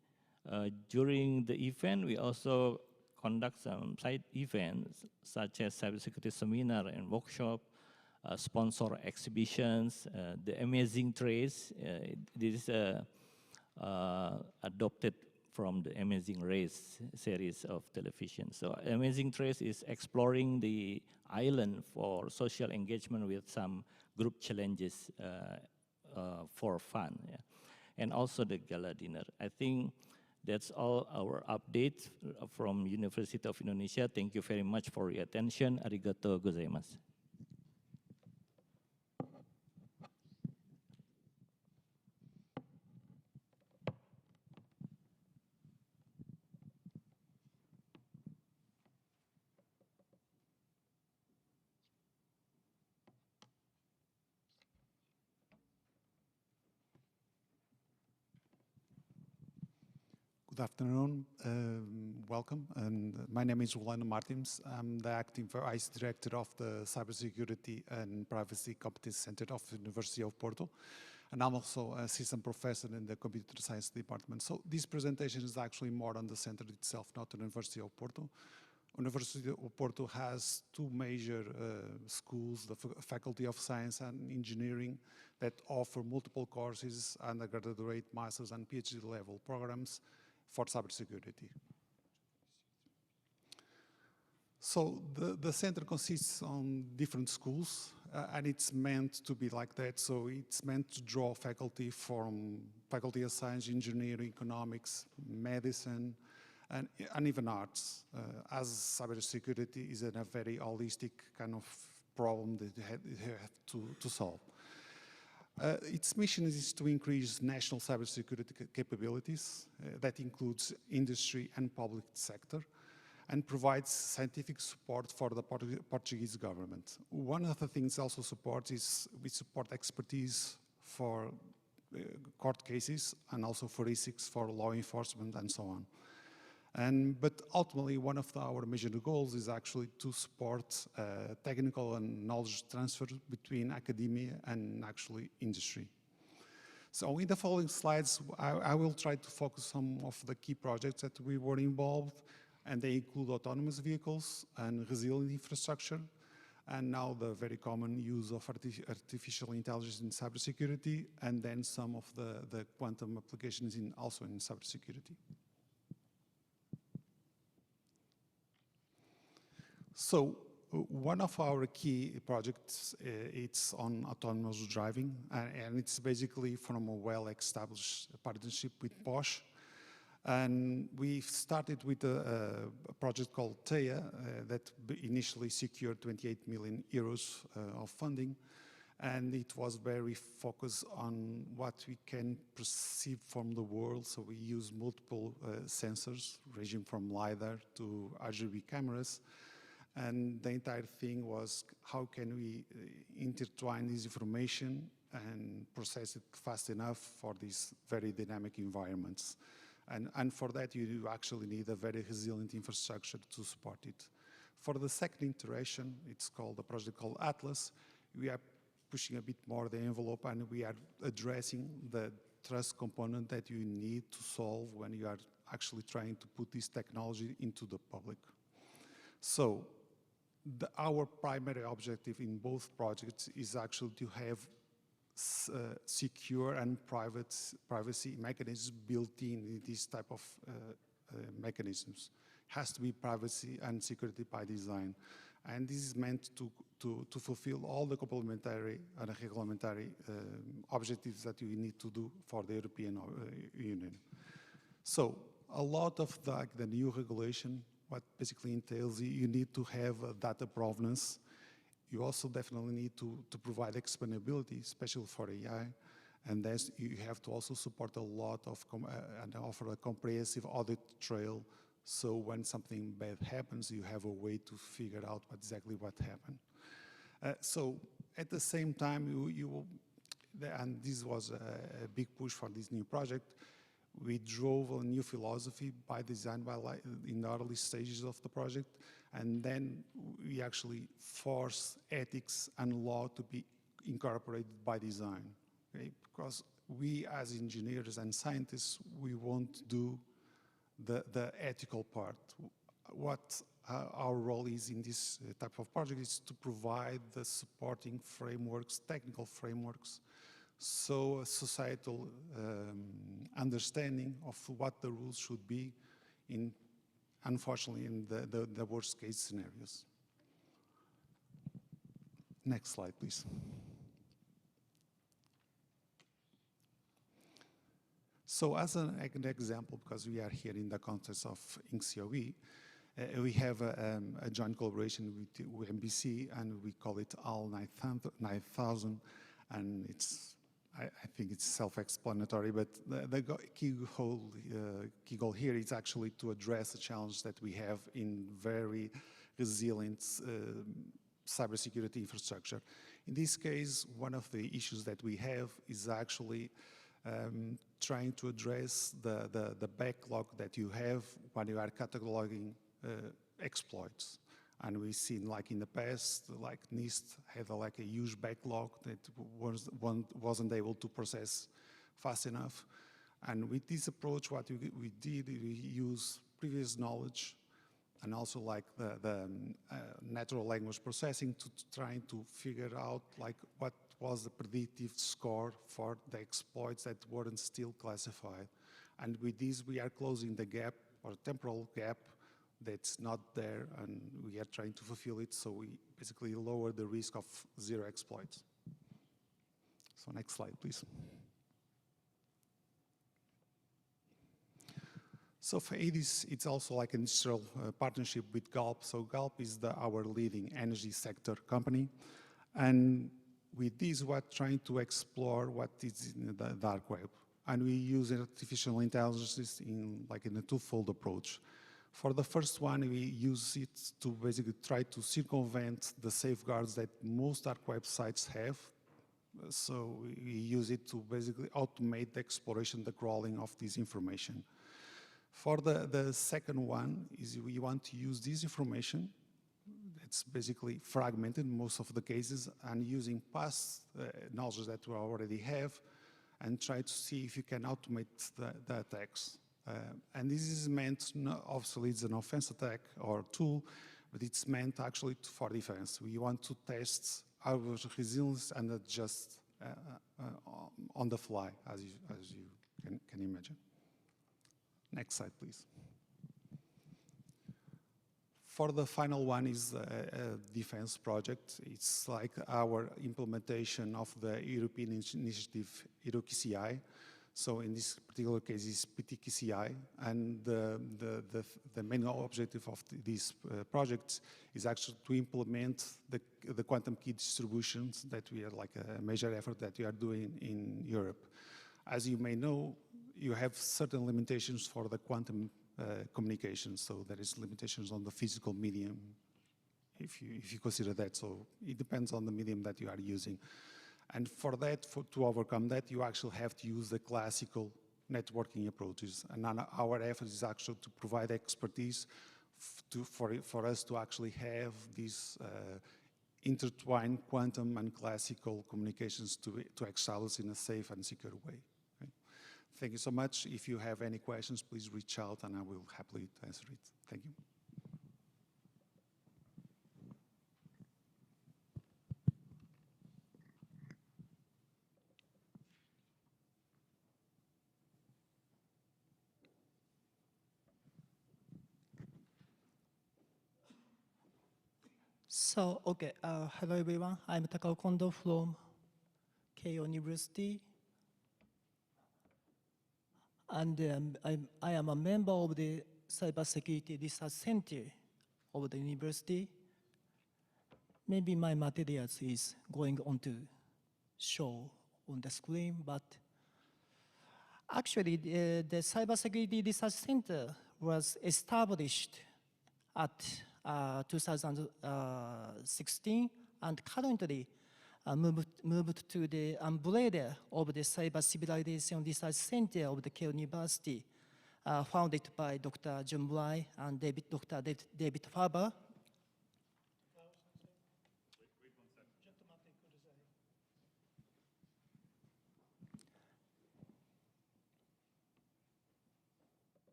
During the event, we also conduct some side events such as cybersecurity seminar and workshop, sponsor exhibitions. The Amazing Trace, this is adopted from the Amazing Race series of television. So Amazing Trace is exploring the island for social engagement with some group challenges for fun. Yeah. And also the gala dinner. I think that's all our updates from University of Indonesia. Thank you very much for your attention. Arigato gozaimasu. Good afternoon, welcome. And my name is Rolando Martins. I'm the acting Vice Director of the Cybersecurity and Privacy Competence Center of the University of Porto. And I'm also an assistant professor in the Computer Science Department. So this presentation is actually more on the center itself, not the University of Porto. University of Porto has two major schools, the Faculty of Science and Engineering, that offer multiple courses, undergraduate, master's, and PhD level programs for cybersecurity. So the center consists on different schools, and it's meant to be like that. So it's meant to draw faculty from Faculty of Science, Engineering, Economics, Medicine, and even arts, as cybersecurity is a very holistic kind of problem that you have to solve. Its mission is to increase national cybersecurity capabilities, that includes industry and public sector, and provides scientific support for the Portuguese government. One of the things also support is we support expertise for court cases and also forensics for law enforcement and so on. But ultimately, one of our major goals is actually to support technical and knowledge transfer between academia and actually industry. So in the following slides, I will try to focus some of the key projects that we were involved, and they include autonomous vehicles and resilient infrastructure, and now the very common use of artificial intelligence in cybersecurity, and then some of the quantum applications also in cybersecurity. So one of our key projects, it's on autonomous driving, and it's basically from a well-established partnership with Bosch. And we started with a project called TEA that initially secured 28 million euros of funding. And it was very focused on what we can perceive from the world. So we use multiple sensors, ranging from LiDAR to RGB cameras. And the entire thing was, how can we intertwine this information and process it fast enough for these very dynamic environments? And for that, you actually need a very resilient infrastructure to support it. For the second iteration, it's called a project called Atlas. We are pushing a bit more the envelope, and we are addressing the trust component that you need to solve when you are actually trying to put this technology into the public. So our primary objective in both projects is actually to have secure and privacy mechanisms built in this type of mechanisms. Has to be privacy and security by design. And this is meant to fulfill all the complementary and regulatory objectives that you need to do for the European Union. So a lot of the new regulation, what basically entails, you need to have data provenance. You also definitely need to provide explainability, especially for AI. And then you have to also support a lot of, and offer a comprehensive audit trail. So when something bad happens, you have a way to figure out exactly what happened. So at the same time, and this was a big push for this new project, We drove a new philosophy by design in the early stages of the project, and then we actually force ethics and law to be incorporated by design, okay? Because we as engineers and scientists, we won't do the ethical part. What our role is in this type of project is to provide the supporting frameworks, technical frameworks, so a societal understanding of what the rules should be in, unfortunately, in the worst case scenarios. Next slide, please. So as an example, because we are here in the context of INCCOE, we have a joint collaboration with MBC, and we call it AL 9000, and I think it's self-explanatory, but the key goal here is actually to address the challenge that we have in very resilient cybersecurity infrastructure. In this case, one of the issues that we have is actually trying to address the backlog that you have when you are cataloging exploits. And we've seen, like in the past, like NIST had like a huge backlog that wasn't able to process fast enough. And with this approach, what we did, we use previous knowledge and also like the natural language processing to trying to figure out like what was the predictive score for the exploits that weren't still classified. And with this, we are closing the gap or temporal gap that's not there, and we are trying to fulfill it, so we basically lower the risk of zero exploits. So next slide, please. So for ADIS, it's also like an industrial partnership with Galp. So Galp is our leading energy sector company, and with this, we're trying to explore what is in the dark web, and we use artificial intelligence in a twofold approach. For the first one, we use it to basically try to circumvent the safeguards that most dark websites have. So we use it to basically automate the exploration, the crawling of this information. For the second one is we want to use this information. It's basically fragmented in most of the cases, and using past knowledge that we already have and try to see if you can automate the attacks. And this is meant, obviously it's an offense attack or tool, but it's meant actually for defense. We want to test our resilience and adjust on the fly, as you can imagine. Next slide, please. For the final one is a defense project. It's like our implementation of the European initiative EuroKCI. So in this particular case, it's PTKCI, and the main objective of this project is actually to implement the quantum key distributions that we are like a major effort that we are doing in Europe. As you may know, you have certain limitations for the quantum communications, so there is limitations on the physical medium, if you consider that. So it depends on the medium that you are using. And for that, to overcome that, you actually have to use the classical networking approaches. And our effort is actually to provide expertise for us to actually have these intertwined quantum and classical communications to excel us in a safe and secure way. Okay? Thank you so much. If you have any questions, please reach out and I will happily answer it. Thank you. So, okay, hello everyone. I'm Takao Kondo from Keio University. And I am a member of the Cybersecurity Research Center of the university. Maybe my materials is going on to show on the screen, but actually the Cybersecurity Research Center was established at 2016, and currently moved to the umbrella of the Cyber Civilization Research Center of the Keio University, founded by Dr. John Bly and Dr. David Faber.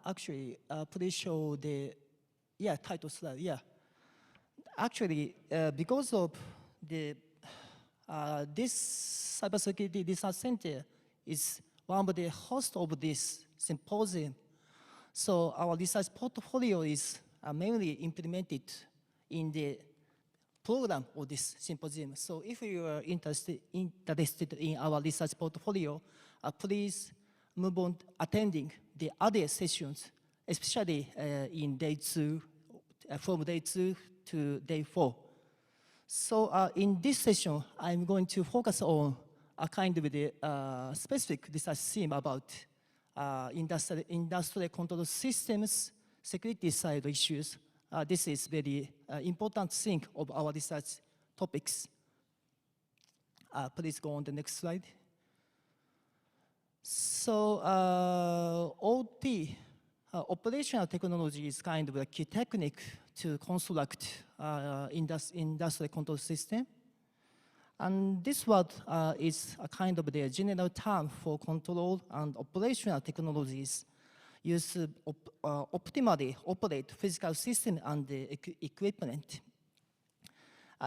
Actually, please show the, title slide, Actually, because of the, this cybersecurity research center is one of the hosts of this symposium. So our research portfolio is mainly implemented in the program of this symposium. So if you are interested in our research portfolio, please move on attending the other sessions, especially in day 2, from day 2 to day 4. So in this session, I'm going to focus on a kind of the specific research theme about industrial control systems, security side issues. This is very important thing of our research topics. Please go on the next slide. So OT, operational technology, is kind of a key technique to construct industrial control system. And this word is a kind of the general term for control and operational technologies used to optimally operate physical system and the equipment.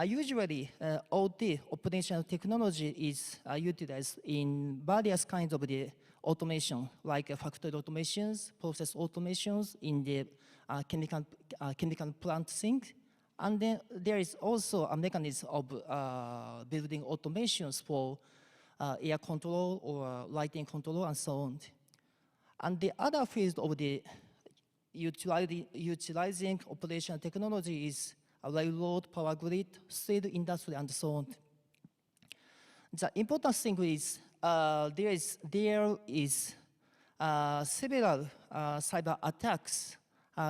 Usually, OT, operational technology, is utilized in various kinds of the automation, like factory automations, process automations in the chemical plant thing. And then there is also a mechanism of building automations for air control or lighting control and so on. And the other field of the utilizing operational technology is railroad, power grid, steel industry, and so on. The important thing is there is several cyber attacks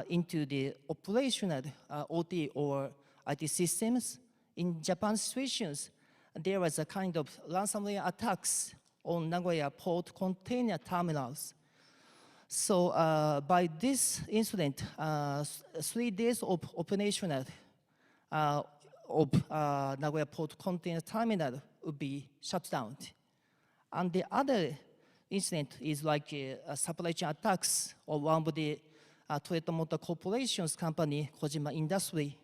into the operational OT or IT systems. In Japan's situations, there was a kind of ransomware attacks on Nagoya port container terminals. So by this incident, 3 days of operational of Nagoya port container terminal would be shut down. And the other incident is like supply chain attacks of one of the Toyota Motor Corporation's company, Kojima Industry.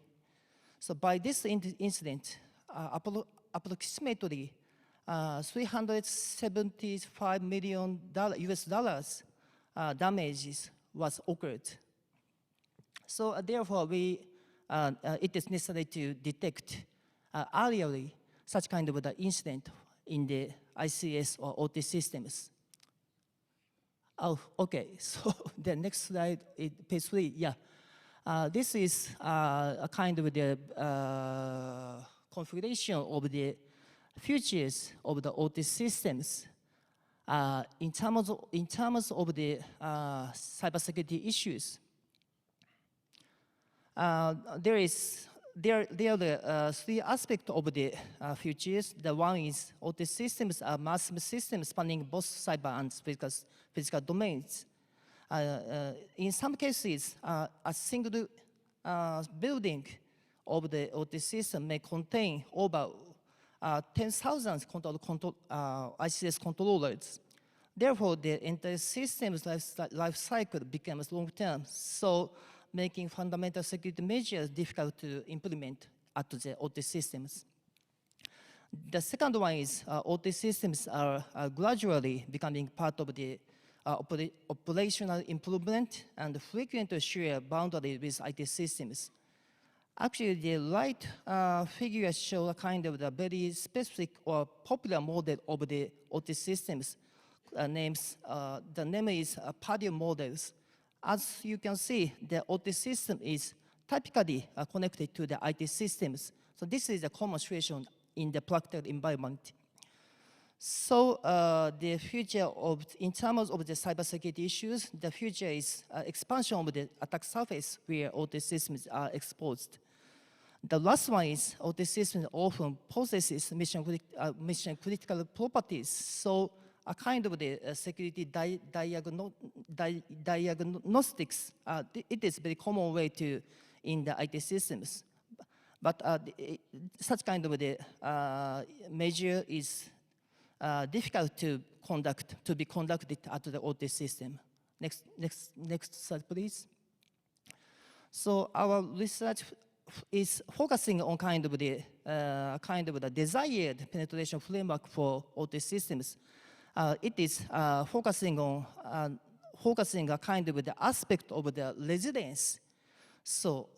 So by this incident, approximately $375 million US dollars damages was occurred. So therefore, it is necessary to detect early such kind of the incident in the ICS or OT systems. Oh, okay, so the next slide is page 3, this is a kind of the configuration of the features of the OT systems in terms of the cybersecurity issues. There are the 3 aspects of the features. The one is OT systems are massive systems spanning both cyber and physical domains. In some cases, a single building of the OT system may contain over 10,000 ICS controllers. Therefore, the entire system's life cycle becomes long-term, so making fundamental security measures difficult to implement at the OT systems. The second one is OT systems are gradually becoming part of the operational improvement and frequently share boundaries with IT systems. Actually, the right figures show a kind of the very specific or popular model of the OT systems the name is Padio models. As you can see, the OT system is typically connected to the IT systems. So this is a common situation in the practical environment. So the future of, in terms of the cybersecurity issues, the future is expansion of the attack surface where OT systems are exposed. The last one is OT systems often possesses mission critical properties. So a kind of the security diagnostics, it is very common way to in the IT systems. But such kind of the measure is difficult to be conducted at the OT system. Next slide, please. So our research is focusing on kind of the desired penetration framework for OT systems. It is focusing a kind of the aspect of the resilience. So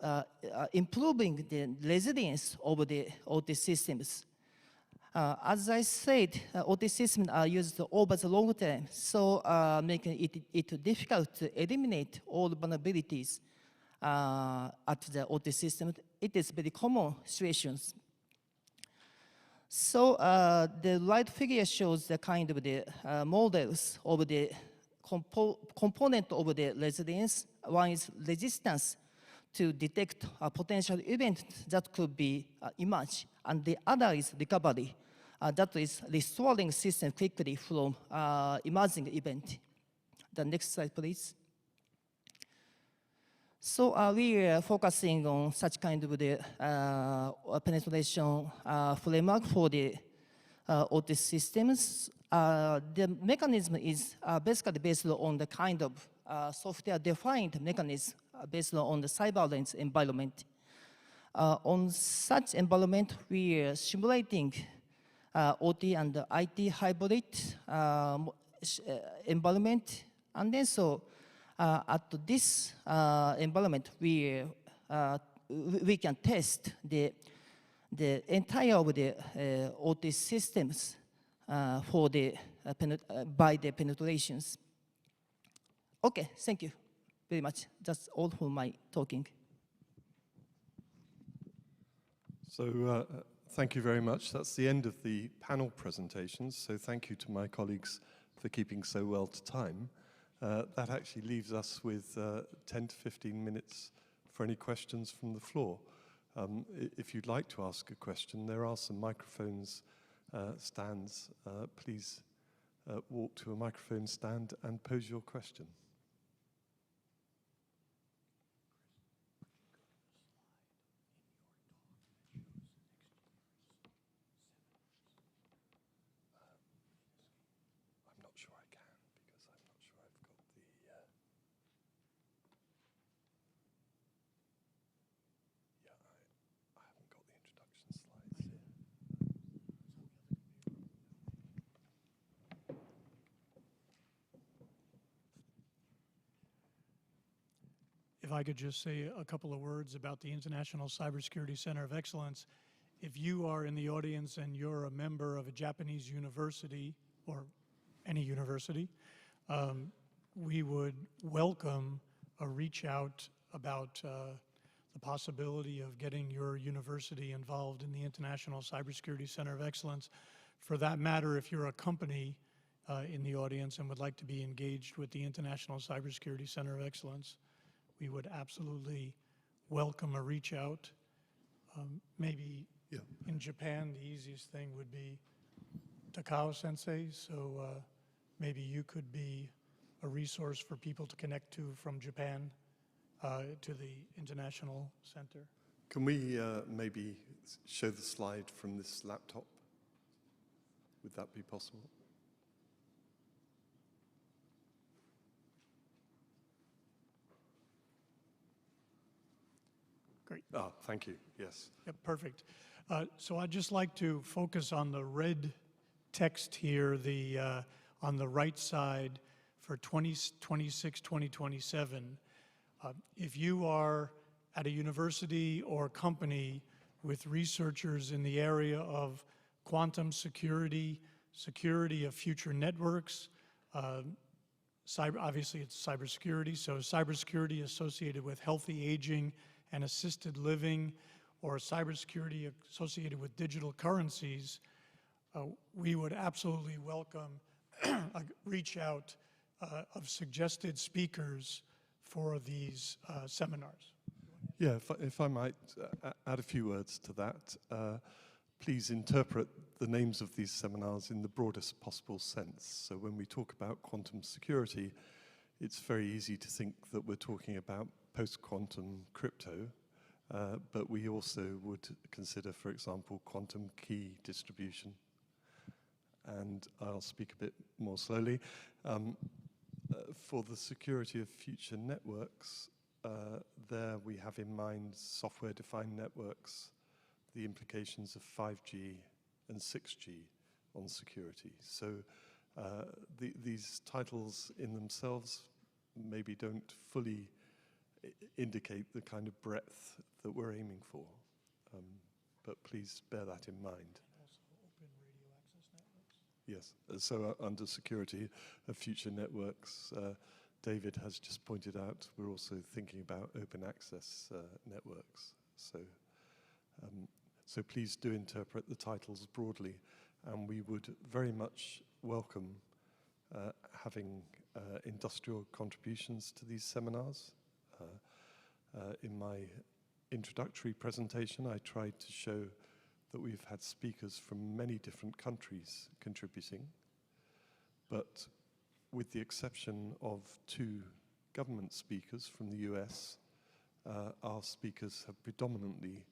improving the resilience of the OT systems. As I said, OT systems are used over the long term, so making it difficult to eliminate all vulnerabilities at the OT system. It is very common situations. So the right figure shows the kind of the models of the component of the resilience. One is resistance to detect a potential event that could be emerged, and the other is recovery. That is restoring system quickly from emerging event. The next slide, please. So we are focusing on such kind of the penetration framework for the OT systems. The mechanism is basically based on the kind of software-defined mechanism based on the cyber environment. On such environment, we are simulating OT and IT hybrid environment, and then so at this environment, we can test the entire of the OT systems for the by the penetrations. Okay, thank you very much. That's all for my talking. So thank you very much. That's the end of the panel presentations. So thank you to my colleagues for keeping so well to time. That actually leaves us with 10 to 15 minutes for any questions from the floor. If you'd like to ask a question, there are some microphones stands. Please walk to a microphone stand and pose your question. If I could just say a couple of words about the International Cybersecurity Center of Excellence. If you are in the audience and you're a member of a Japanese university or any university, we would welcome a reach out about the possibility of getting your university involved in the International Cybersecurity Center of Excellence. For that matter, if you're a company in the audience and would like to be engaged with the International Cybersecurity Center of Excellence, we would absolutely welcome a reach out. Maybe in Japan, the easiest thing would be Takao Sensei, so maybe you could be a resource for people to connect to from Japan to the International Center. Can we maybe show the slide from this laptop? Would that be possible? Great. Ah, thank you, yes. Yep, perfect. So I'd just like to focus on the red text here, on the right side for 2026, 2027. If you are at a university or company with researchers in the area of quantum security, security of future networks, Obviously, it's cybersecurity, so cybersecurity associated with healthy aging and assisted living, or cybersecurity associated with digital currencies, we would absolutely welcome a reach out of suggested speakers for these seminars. Yeah, if I might add a few words to that, please interpret the names of these seminars in the broadest possible sense. So when we talk about quantum security, it's very easy to think that we're talking about post-quantum crypto, but we also would consider, for example, quantum key distribution. And I'll speak a bit more slowly. For the security of future networks, there we have in mind software-defined networks, the implications of 5G and 6G on security. So these titles in themselves maybe don't fully indicate the kind of breadth that we're aiming for, but please bear that in mind. Yes, so under security of future networks, David has just pointed out we're also thinking about open access networks. So please do interpret the titles broadly, and we would very much welcome having industrial contributions to these seminars. In my introductory presentation, I tried to show that we've had speakers from many different countries contributing, but with the exception of 2 government speakers from the US, our speakers have predominantly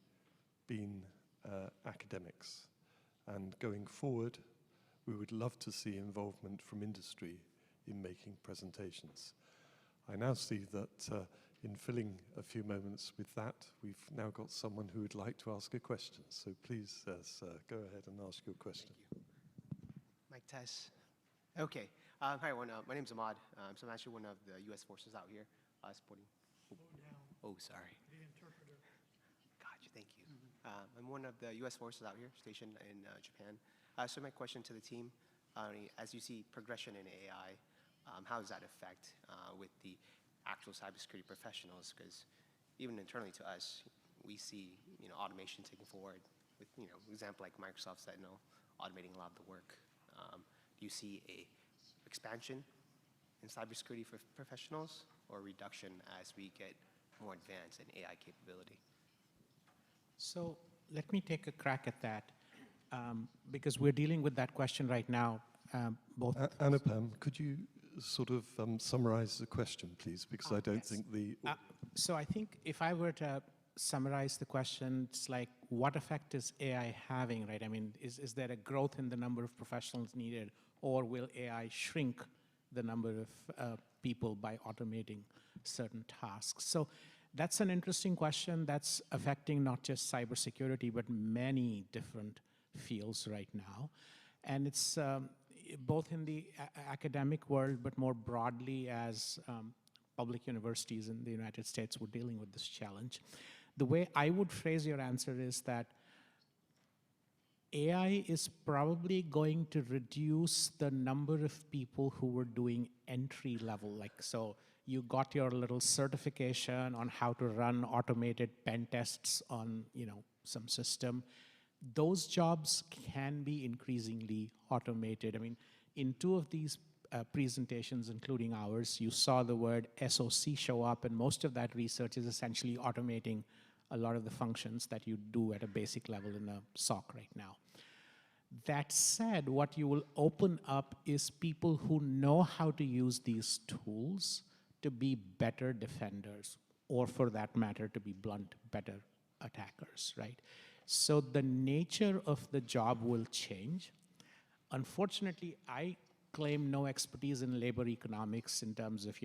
been academics. And going forward, we would love to see involvement from industry in making presentations. I now see that in filling a few moments with that, we've now got someone who would like to ask a question. So please, sir, go ahead and ask your question. Thank you. Mic test. Okay. Hi, everyone. My name's Ahmad. So I'm actually one of the U.S. forces out here supporting. Oh, sorry. The interpreter. Gotcha. Thank you. I'm one of the U.S. forces out here stationed in Japan. So my question to the team, as you see progression in AI, how does that affect with the actual cybersecurity professionals? Because even internally to us, we see automation taking forward with example like Microsoft Sentinel automating a lot of the work. Do you see a expansion in cybersecurity for professionals or reduction as we get more advanced in AI capability? So let me take a crack at that, because we're dealing with that question right now. Both Anupam, could you sort of summarize the question, please? Because I don't think the... So I think if I were to summarize the question, it's like, what effect is AI having, right? I mean, is there a growth in the number of professionals needed, or will AI shrink the number of people by automating certain tasks? So that's an interesting question that's affecting not just cybersecurity, but many different fields right now. And it's both in the academic world, but more broadly as public universities in the United States, we're dealing with this challenge. The way I would phrase your answer is that AI is probably going to reduce the number of people who were doing entry level. Like, so you got your little certification on how to run automated pen tests on, some system. Those jobs can be increasingly automated. I mean, in 2 of these presentations, including ours, you saw the word SOC show up, and most of that research is essentially automating a lot of the functions that you do at a basic level in a SOC right now. That said, what you will open up is people who know how to use these tools to be better defenders, or for that matter, to be blunt, better attackers, right? So the nature of the job will change. Unfortunately, I claim no expertise in labor economics in terms of,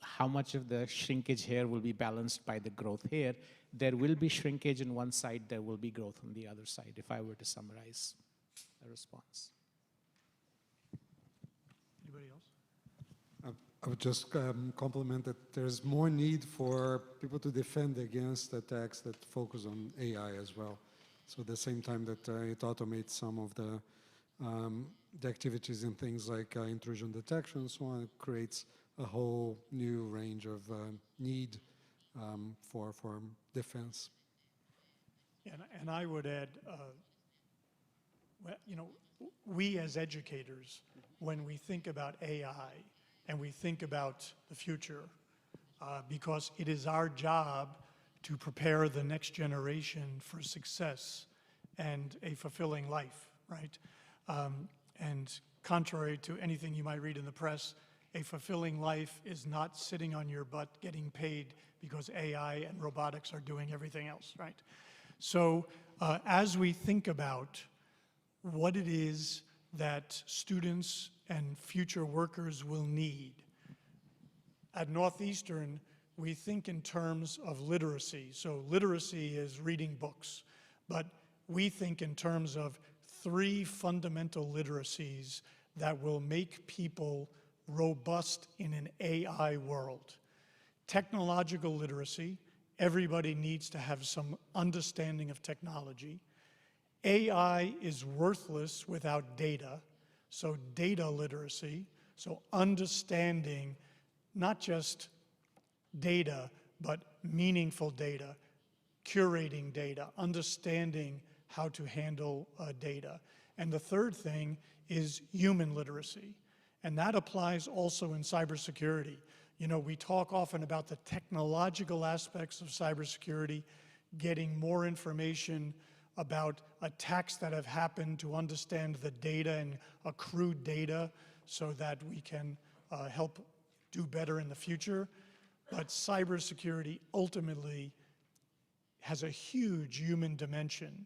how much of the shrinkage here will be balanced by the growth here. There will be shrinkage on one side, there will be growth on the other side, if I were to summarize a response. Anybody else? I would just compliment that there's more need for people to defend against attacks that focus on AI as well. So at the same time that it automates some of the the activities in things like intrusion detection and so on. It creates a whole new range of need for defense. And I would add, you know, we as educators, when we think about AI and we think about the future, because it is our job to prepare the next generation for success and a fulfilling life, right? And contrary to anything you might read in the press, a fulfilling life is not sitting on your butt getting paid because AI and robotics are doing everything else, right? So as we think about what it is that students and future workers will need, at Northeastern, we think in terms of literacy. So literacy is reading books, but we think in terms of 3 fundamental literacies that will make people robust in an AI world. Technological literacy, everybody needs to have some understanding of technology. AI is worthless without data, so data literacy, so understanding not just data, but meaningful data, curating data, understanding how to handle data. And the third thing is human literacy, and that applies also in cybersecurity. You know, we talk often about the technological aspects of cybersecurity, getting more information about attacks that have happened to understand the data and accrue data so that we can help do better in the future. But cybersecurity ultimately has a huge human dimension,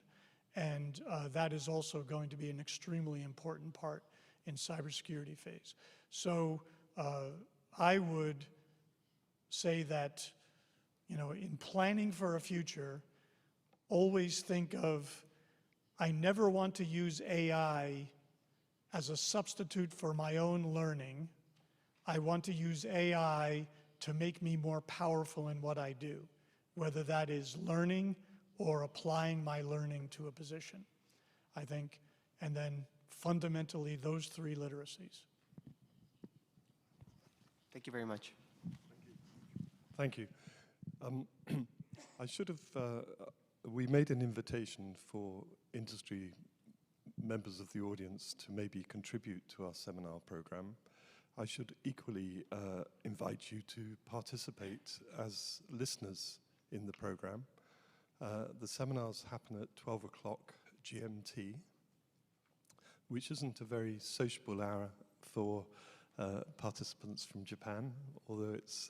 and that is also going to be an extremely important part in cybersecurity phase. So I would say that, you know, in planning for a future, always think of, I never want to use AI as a substitute for my own learning. I want to use AI to make me more powerful in what I do, whether that is learning or applying my learning to a position, I think. And then fundamentally, those 3 literacies. Thank you very much. Thank you. I should have, we made an invitation for industry members of the audience to maybe contribute to our seminar program. I should equally invite you to participate as listeners in the program. The seminars happen at 12 o'clock GMT, which isn't a very sociable hour for participants from Japan, although it's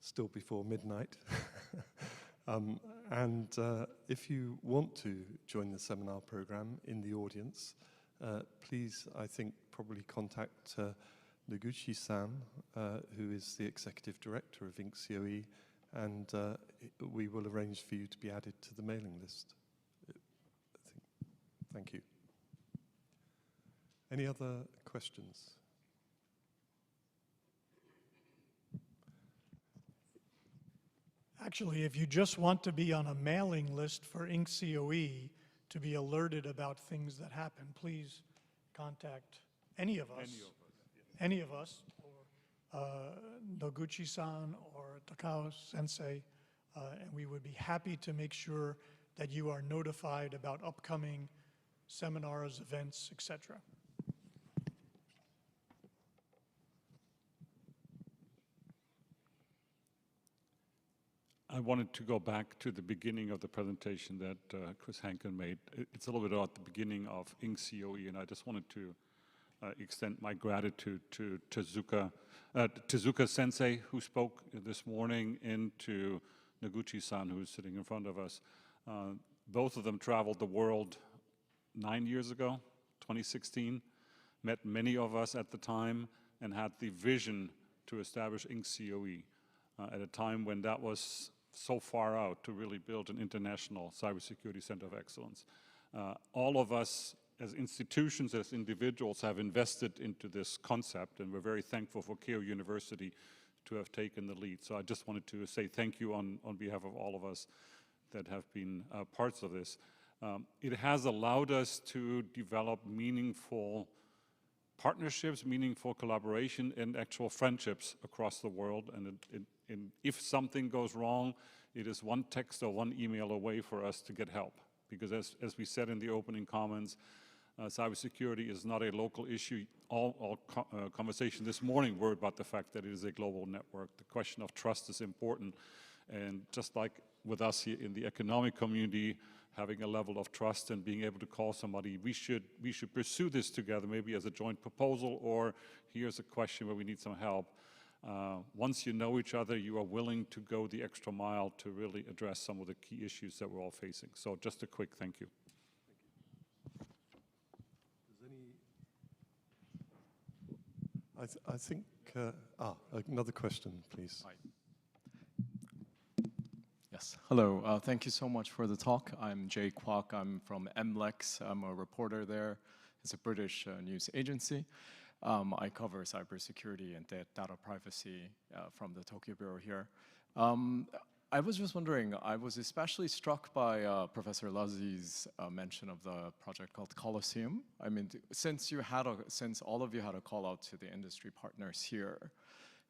still before midnight. And if you want to join the seminar program in the audience, please, I think, probably contact Noguchi-san, who is the Executive Director of Inc. COE, and we will arrange for you to be added to the mailing list. Thank you. Any other questions? Actually, if you just want to be on a mailing list for Inc. COE to be alerted about things that happen, please contact any of us. Any of us, or Noguchi-san or Takao-sensei, and we would be happy to make sure that you are notified about upcoming seminars, events, etc. I wanted to go back to the beginning of the presentation that Chris Hankin made. It's a little bit about the beginning of Inc. COE, and I just wanted to extend my gratitude to Tezuka Sensei, who spoke this morning, and to Noguchi-san, who's sitting in front of us. Both of them traveled the world 9 years ago, 2016, met many of us at the time, and had the vision to establish Inc. COE at a time when that was so far out to really build an international cybersecurity center of excellence. All of us as institutions, as individuals, have invested into this concept, and we're very thankful for Keio University to have taken the lead. So I just wanted to say thank you on behalf of all of us that have been parts of this. It has allowed us to develop meaningful partnerships, meaningful collaboration, and actual friendships across the world. And if something goes wrong, it is one text or one email away for us to get help. Because as we said in the opening comments, cybersecurity is not a local issue. All conversation this morning were about the fact that it is a global network. The question of trust is important. And just like with us here in the economic community, having a level of trust and being able to call somebody, we should pursue this together, maybe as a joint proposal, or here's a question where we need some help. Once you know each other, you are willing to go the extra mile to really address some of the key issues that we're all facing. So just a quick thank you. I think, another question, please. Hi. Yes, hello. Thank you so much for the talk. I'm Jay Kwok. I'm from MLEX. I'm a reporter there. It's a British news agency. I cover cybersecurity and data privacy from the Tokyo Bureau here. I was just wondering, I was especially struck by Professor Lazi's mention of the project called Colosseum. I mean, since all of you had a call out to the industry partners here,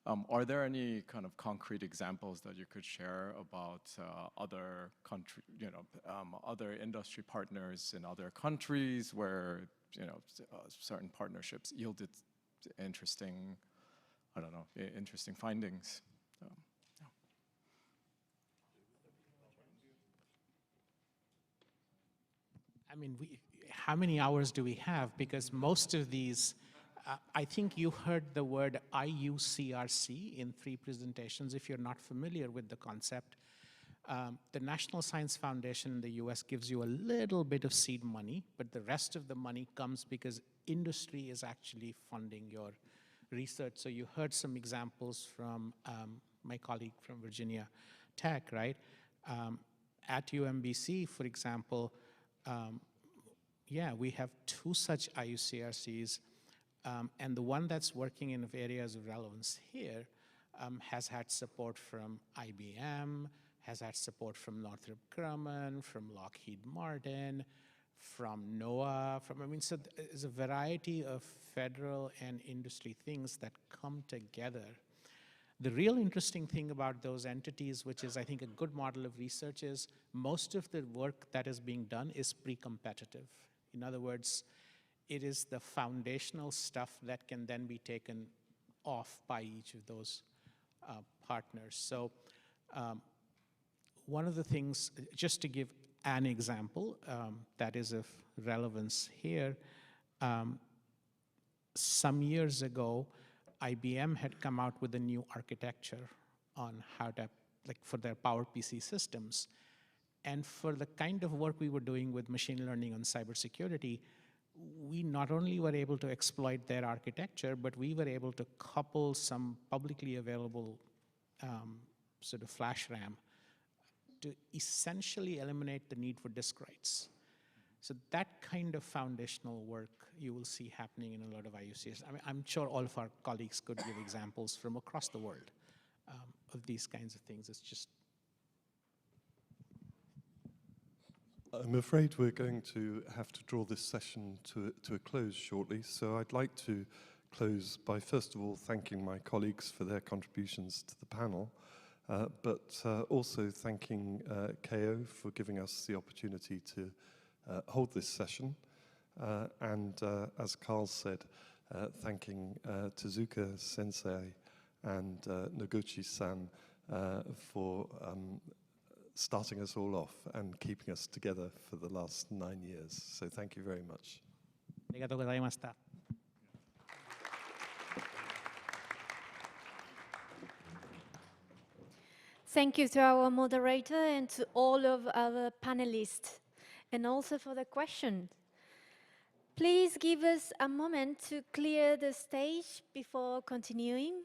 are there any kind of concrete examples that you could share about other other industry partners in other countries where certain partnerships yielded interesting, interesting findings? I mean, how many hours do we have? Because most of these, I think you heard the word IUCRC in 3 presentations. If you're not familiar with the concept, the National Science Foundation in the US gives you a little bit of seed money, but the rest of the money comes because industry is actually funding your research. So you heard some examples from my colleague from Virginia Tech, right? At UMBC, for example, we have 2 such IUCRCs, and the one that's working in areas of relevance here has had support from IBM, has had support from Northrop Grumman, from Lockheed Martin, from NOAA, so there's a variety of federal and industry things that come together. The real interesting thing about those entities, which is I think a good model of research, is most of the work that is being done is pre-competitive. In other words, it is the foundational stuff that can then be taken off by each of those partners. So one of the things, just to give an example that is of relevance here, some years ago, IBM had come out with a new architecture on how to, for their PowerPC systems. And for the kind of work we were doing with machine learning on cybersecurity, we not only were able to exploit their architecture, but we were able to couple some publicly available sort of flash RAM to essentially eliminate the need for disk writes. So that kind of foundational work you will see happening in a lot of IUCs. I mean, I'm sure all of our colleagues could give examples from across the world of these kinds of things. It's just... I'm afraid we're going to have to draw this session to a close shortly, so I'd like to close by first of all thanking my colleagues for their contributions to the panel, but also thanking KO for giving us the opportunity to hold this session, and as Carl said, thanking Tezuka Sensei and Noguchi-san for starting us all off and keeping us together for the last 9 years. So thank you very much. ありがとうございました。Thank you to our moderator and to all of our panelists, and also for the questions. Please give us a moment to clear the stage before continuing.